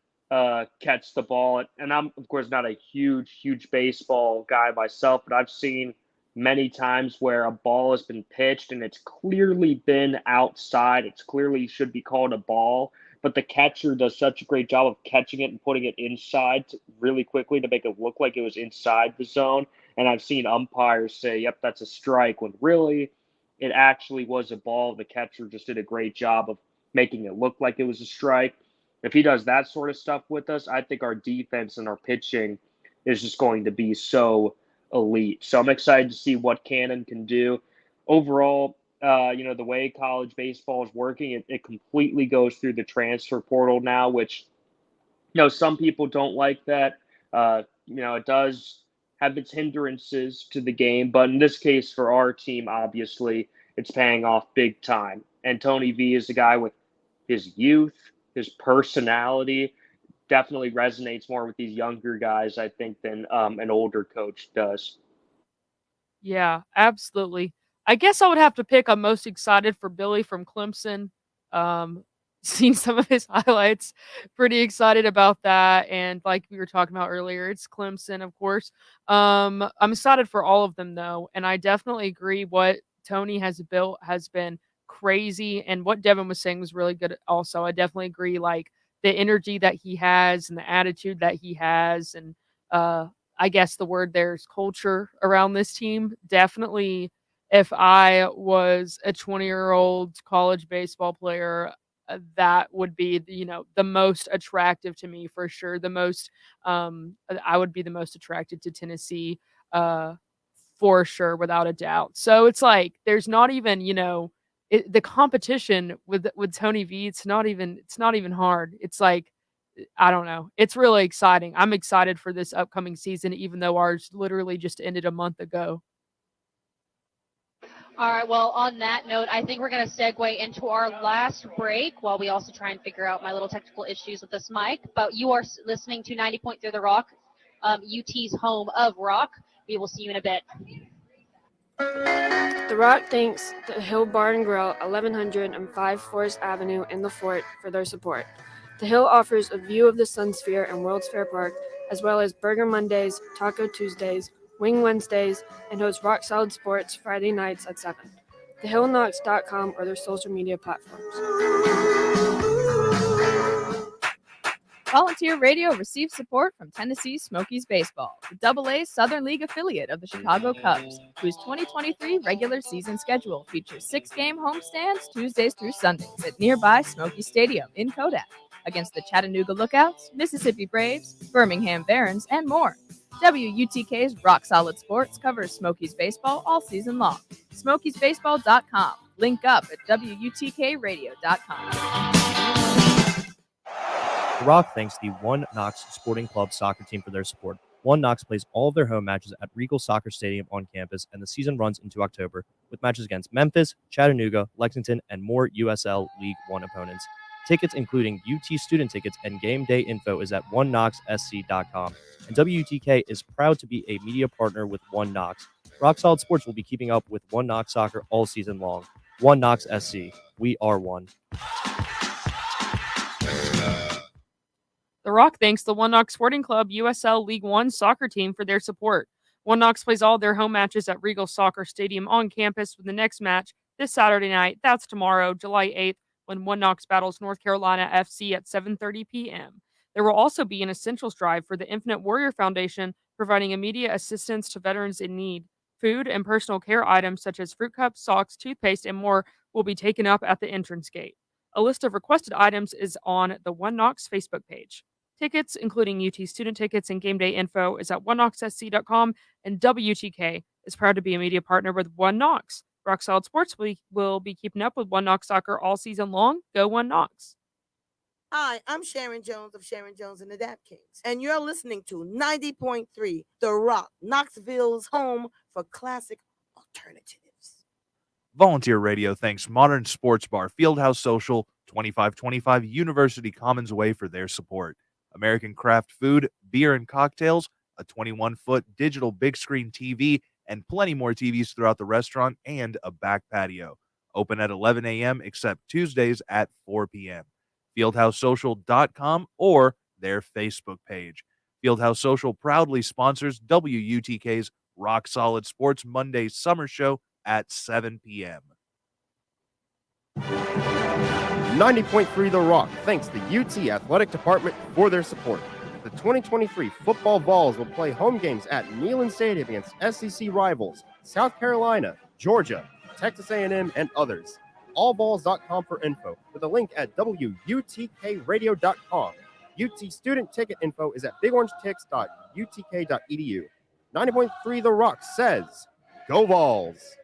catch the ball. And I'm, of course, not a huge baseball guy myself, but I've seen many times where a ball has been pitched and it's clearly been outside. It's clearly should be called a ball, but the catcher does such a great job of catching it and putting it inside really quickly to make it look like it was inside the zone. And I've seen umpires say, yep, that's a strike, when really it actually was a ball. The catcher just did a great job of making it look like it was a strike. If he does that sort of stuff with us, I think our defense and our pitching is just going to be so elite. So I'm excited to see what Cannon can do. Overall, the way college baseball is working, it completely goes through the transfer portal now, which, some people don't like that. It does have its hindrances to the game, but in this case for our team, obviously, it's paying off big time. And Tony V is a guy with his youth, his personality, definitely resonates more with these younger guys, I think, than an older coach does. Yeah, absolutely. I guess I would have to pick. I'm most excited for Billy from Clemson. Seen some of his highlights. Pretty excited about that. And like we were talking about earlier, it's Clemson, of course. I'm excited for all of them, though. And I definitely agree what Tony has built has been crazy. And what Devin was saying was really good also. I definitely agree, like, the energy that he has and the attitude that he has. And I guess the word there is culture around this team. Definitely, if I was a 20-year-old college baseball player, that would be, the most attractive to me for sure. The most, I would be the most attracted to Tennessee for sure, without a doubt. So it's like, there's not even, the competition with Tony V, it's not even hard. It's like, I don't know. It's really exciting. I'm excited for this upcoming season, even though ours literally just ended a month ago. All right, well, on that note, I think we're going to segue into our last break while we also try and figure out my little technical issues with this mic. But you are listening to 90.3 The Rock, UT's home of rock. We will see you in a bit. The Rock thanks the Hill Bar and Grill, 1105 Forest Avenue in the Fort, for their support. The Hill offers a view of the Sun Sphere and World's Fair Park, as well as Burger Mondays, Taco Tuesdays, Wing Wednesdays, and hosts Rock Solid Sports Friday nights at 7. TheHillKnox.com or their social media platforms. Volunteer Radio receives support from Tennessee Smokies Baseball, the AA Southern League affiliate of the Chicago Cubs, whose 2023 regular season schedule features 6-game homestands Tuesdays through Sundays at nearby Smoky Stadium in Kodak against the Chattanooga Lookouts, Mississippi Braves, Birmingham Barons, and more. WUTK's Rock Solid Sports covers Smokies baseball all season long. SmokiesBaseball.com. Link up at WUTKRadio.com. The Rock thanks the One Knox Sporting Club soccer team for their support. One Knox plays all of their home matches at Regal Soccer Stadium on campus, and the season runs into October with matches against Memphis, Chattanooga, Lexington, and more USL League One opponents. Tickets, including UT student tickets and game day info, is at oneknoxsc.com. And WUTK is proud to be a media partner with One Knox. Rock Solid Sports will be keeping up with One Knox soccer all season long. One Knox SC. We are one. The Rock thanks the One Knox Sporting Club USL League One soccer team for their support. One Knox plays all their home matches at Regal Soccer Stadium on campus, with the next match this Saturday night. That's tomorrow, July 8th, when One Knox battles North Carolina FC at 7:30 p.m. There will also be an essentials drive for the Infinite Warrior Foundation, providing immediate assistance to veterans in need. Food and personal care items such as fruit cups, socks, toothpaste, and more will be taken up at the entrance gate. A list of requested items is on the One Knox Facebook page. Tickets, including UT student tickets and game day info, is at oneknoxsc.com, and WTK is proud to be a media partner with One Knox. Rock Solid Sports will be keeping up with One Knox soccer all season long. Go One Knox. Hi, I'm Sharon Jones of Sharon Jones and the Dap Kings, and you're listening to 90.3 The Rock, Knoxville's home for classic alternatives. Volunteer Radio thanks Modern Sports Bar, Fieldhouse Social, 2525 University Commons Way for their support. American Craft Food, beer and cocktails, a 21-foot digital big screen TV, and plenty more TVs throughout the restaurant, and a back patio. Open at 11 a.m. except Tuesdays at 4 p.m. FieldhouseSocial.com or their Facebook page. Fieldhouse Social proudly sponsors WUTK's Rock Solid Sports Monday Summer Show at 7 p.m. 90.3 The Rock thanks the UT Athletic Department for their support. The 2023 football Vols will play home games at Neyland Stadium against SEC rivals South Carolina, Georgia, Texas A&M, and others. Allballs.com for info, with a link at WUTKradio.com. UT student ticket info is at bigorangetics.utk.edu. 90.3 The Rock says, Go Vols!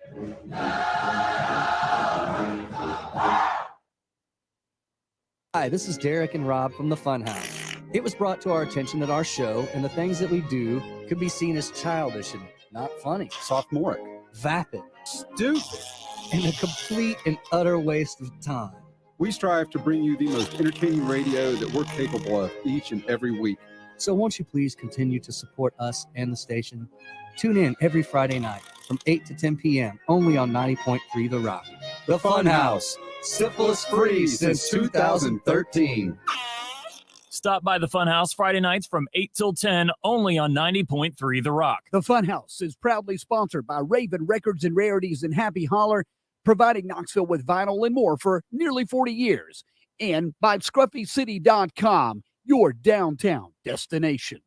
Hi, this is Derek and Rob from the Funhouse. It was brought to our attention that our show and the things that we do could be seen as childish and not funny, sophomoric, vapid, stupid, and a complete and utter waste of time. We strive to bring you the most entertaining radio that we're capable of each and every week. So won't you please continue to support us and the station? Tune in every Friday night from 8 to 10 p.m. only on 90.3 The Rock. The Funhouse, syphilis free since 2013. Stop by the Funhouse Friday nights from 8 till 10 only on 90.3 The Rock. The Funhouse is proudly sponsored by Raven Records and Rarities and Happy Holler, providing Knoxville with vinyl and more for nearly 40 years. And by ScruffyCity.com, your downtown destination.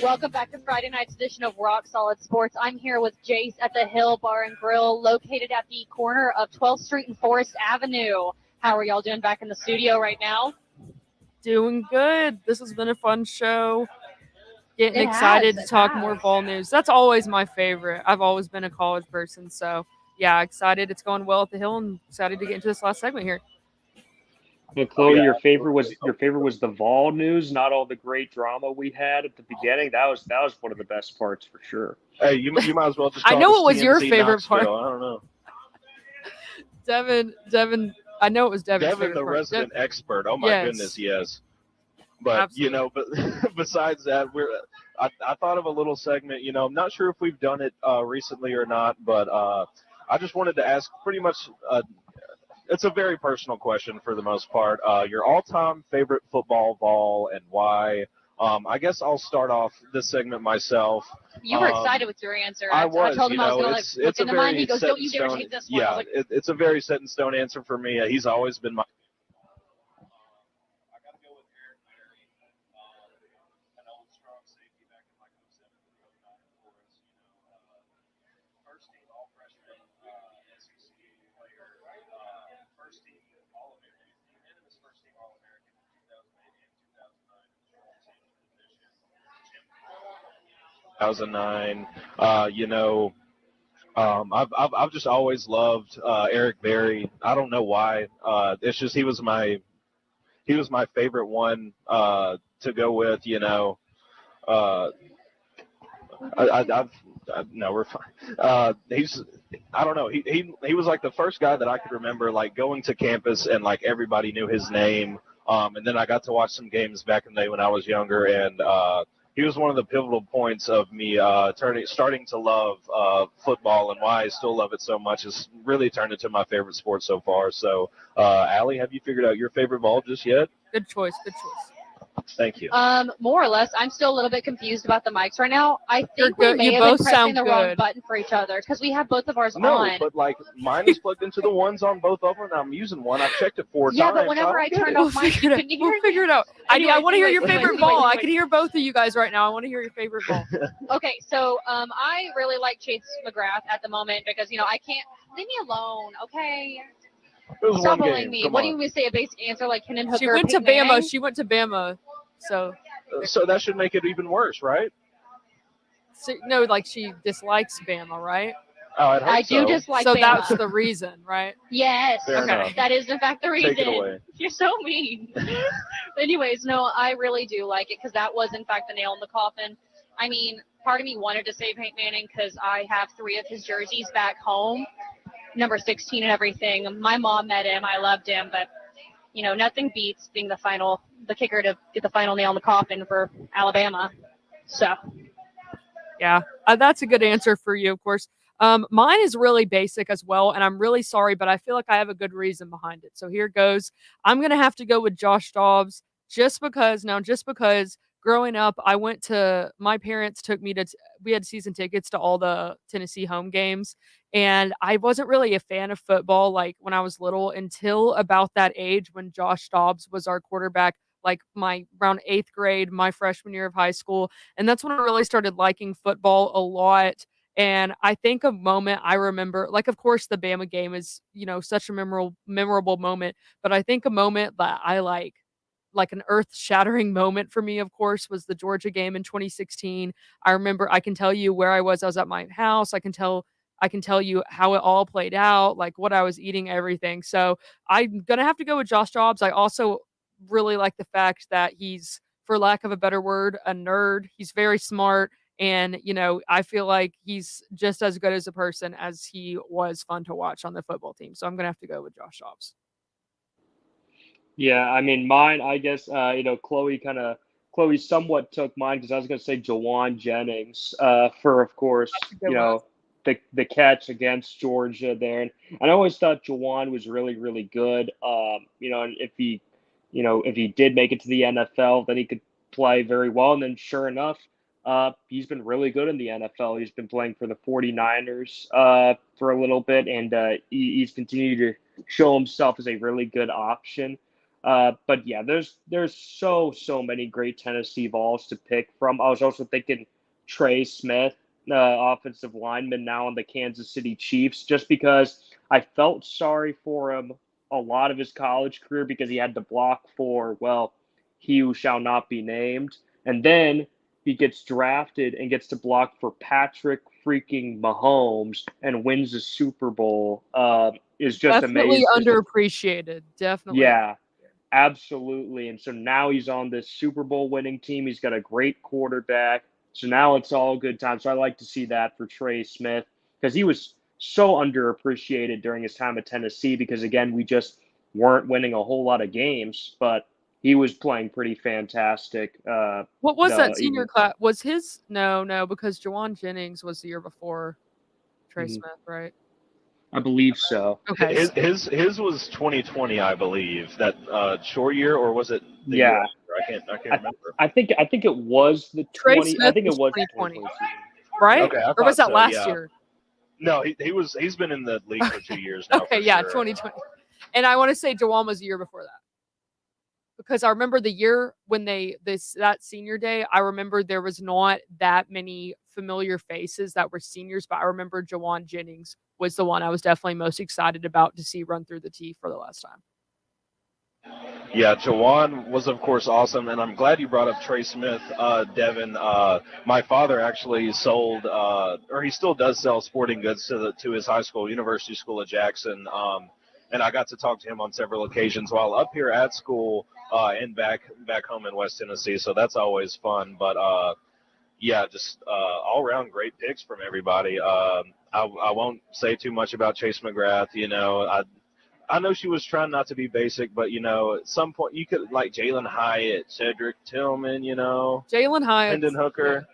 Welcome back to Friday night's edition of Rock Solid Sports. I'm here with Jace at the Hill Bar and Grill, located at the corner of 12th Street and Forest Avenue. How are y'all doing back in the studio right now? Doing good. This has been a fun show. Getting excited to talk more ball news. That's always my favorite. I've always been a college person, so yeah, excited. It's going well at the Hill, and excited to get into this last segment here. Well, Chloe, your favorite was the Vol news, not all the great drama we had at the beginning. That was one of the best parts for sure. Hey, you might as well just. I know it was your favorite part. I don't know. Devin. I know it was Devin's Devin, favorite the part. resident expert. Oh my Yes. goodness, yes. But but besides that, I thought of a little segment. I'm not sure if we've done it recently or not, but I just wanted to ask pretty much. It's a very personal question for the most part. Your all-time favorite football ball and why? I guess I'll start off this segment myself. You were excited with your answer. I I told him I was going to look it's a into mine. very He goes, set "Don't in you dare stone. take this one." I Yeah, was like, it's a very set in stone answer for me. He's always been my. Thousand 2009. I've just always loved Eric Berry. I don't know why. It's just he was my favorite one to go with. No, we're fine. I don't know. He was like the first guy that I could remember like going to campus and like everybody knew his name. And then I got to watch some games back in the day when I was younger, and he was one of the pivotal points of me starting to love football, and why I still love it so much is really turned into my favorite sport so far. So, Allie, have you figured out your favorite ball just yet? Good choice. Good choice. Thank you. More or less. I'm still a little bit confused about the mics right now. I think we good. may You have been both pressing sound the wrong good. button for each other because we have both of ours No, on. but like mine is plugged into the ones on both of them, and I'm using one. I've checked it 4 Yeah, times. but whenever I turned off mine, couldn't you hear We'll figure it out. I want to hear your favorite anyways, ball. I can hear both of you guys right now. I want to hear your favorite ball. Okay, so I really like Chase McGrath at the moment because I can't leave me alone. Okay. It was Stop one bullying game. me. Come What on. do you want me to say? A basic answer like Hendon Hooker? She went to Peyton Bama. Manning? She went to Bama. So that should make it even worse, right? no, like she dislikes Bama, right? I do dislike So Bama. that's the reason, right? Yes. Fair enough. That is in fact the reason. Take it away. You're so mean. Anyways, no, I really do like it because that was in fact the nail in the coffin. I mean, part of me wanted to say Peyton Manning because I have 3 of his jerseys back home, number 16 and everything. My mom met him. I loved him, but nothing beats being the kicker to get the final nail in the coffin for Alabama. So. Yeah, that's a good answer for you, of course. Mine is really basic as well, and I'm really sorry, but I feel like I have a good reason behind it. So here goes. I'm going to have to go with Josh Dobbs just because growing up, my parents took me we had season tickets to all the Tennessee home games, and I wasn't really a fan of football like when I was little until about that age when Josh Dobbs was our quarterback, like around 8th grade, my freshman year of high school. And that's when I really started liking football a lot. And I think a moment I remember, like, of course, the Bama game is, such a memorable moment. But I think a moment that I like an earth-shattering moment for me, of course, was the Georgia game in 2016. I remember, I can tell you where I was. I was at my house. I can tell you how it all played out, like what I was eating, everything. So I'm going to have to go with Josh Dobbs. I also really like the fact that he's, for lack of a better word, a nerd. He's very smart. And, I feel like he's just as good as a person as he was fun to watch on the football team. So I'm going to have to go with Josh Dobbs. Yeah, I mean, mine, I guess, Chloe somewhat took mine because I was going to say Jawan Jennings for, of course, the catch against Georgia there. And I always thought Jawan was really, really good. And if he did make it to the NFL, then he could play very well. And then sure enough, he's been really good in the NFL. He's been playing for the 49ers for a little bit, and he's continued to show himself as a really good option. But yeah, there's so many great Tennessee balls to pick from. I was also thinking Trey Smith, offensive lineman now on the Kansas City Chiefs, just because I felt sorry for him a lot of his college career because he had to block for, he who shall not be named. And then he gets drafted and gets to block for Patrick freaking Mahomes and wins the Super Bowl. Is just definitely amazing. Underappreciated. Definitely. Yeah, absolutely. And so now he's on this Super Bowl winning team. He's got a great quarterback. So now it's all good time. So I like to see that for Trey Smith because he was so underappreciated during his time at Tennessee because, again, we just weren't winning a whole lot of games, but he was playing pretty fantastic. What was that senior class? Was his no, because Jawan Jennings was the year before Trey Mhm. Smith, right? I believe so. Okay. His was 2020, I believe. That short year, or was it the year after? I can't remember. I think it was the Trey 20. I Smith think it was was 2020, 2020 season. right? Okay, I Or was thought that so, last yeah. year? No, he's been in the league for 2 years now. Okay, for yeah, sure. 2020. And I want to say Jawan was the year before that. Because I remember the year when that senior day, I remember there was not that many familiar faces that were seniors, but I remember Jawan Jennings was the one I was definitely most excited about to see run through the tee for the last time. Yeah, Jawan was, of course, awesome, and I'm glad you brought up Trey Smith, Devin. My father actually sold, or he still does sell sporting goods to his high school, University School of Jackson, and I got to talk to him on several occasions while up here at school and back home in West Tennessee, so that's always fun. But, yeah, just all-around great picks from everybody. I won't say too much about Chase McGrath. You know, I know she was trying not to be basic, but, you know, at some point you could, like Jalen Hyatt, Cedric Tillman, you know. Jalen Hyatt. Hendon Hooker.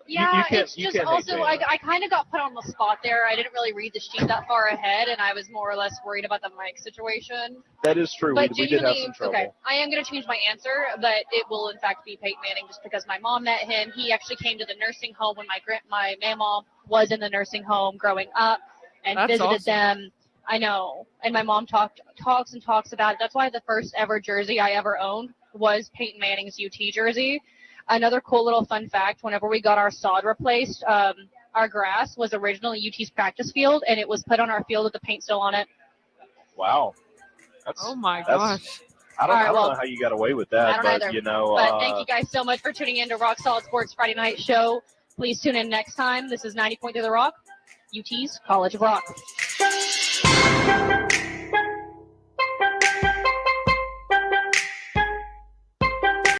Yeah, You it's just can't also, hate Jalen. I kind of got put on the spot there. I didn't really read the sheet that far ahead, and I was more or less worried about the mic situation. That is true. But We did have some trouble. Okay, I am going to change my answer, but it will in fact be Peyton Manning just because my mom met him. He actually came to the nursing home when my mom was in the nursing home growing up and That's visited awesome. them. I know, and my mom talks about it. That's why the first ever jersey I ever owned was Peyton Manning's UT jersey. Another cool little fun fact, whenever we got our sod replaced, our grass was originally UT's practice field, and it was put on our field with the paint still on it. Wow. Oh, my that's- gosh. I don't, All right, I don't well, know how you got away with I that, don't but, either. you know. But thank you guys so much for tuning in to Rock Solid Sports Friday Night Show. Please tune in next time. This is 90.3 The Rock, UT's College of Rock.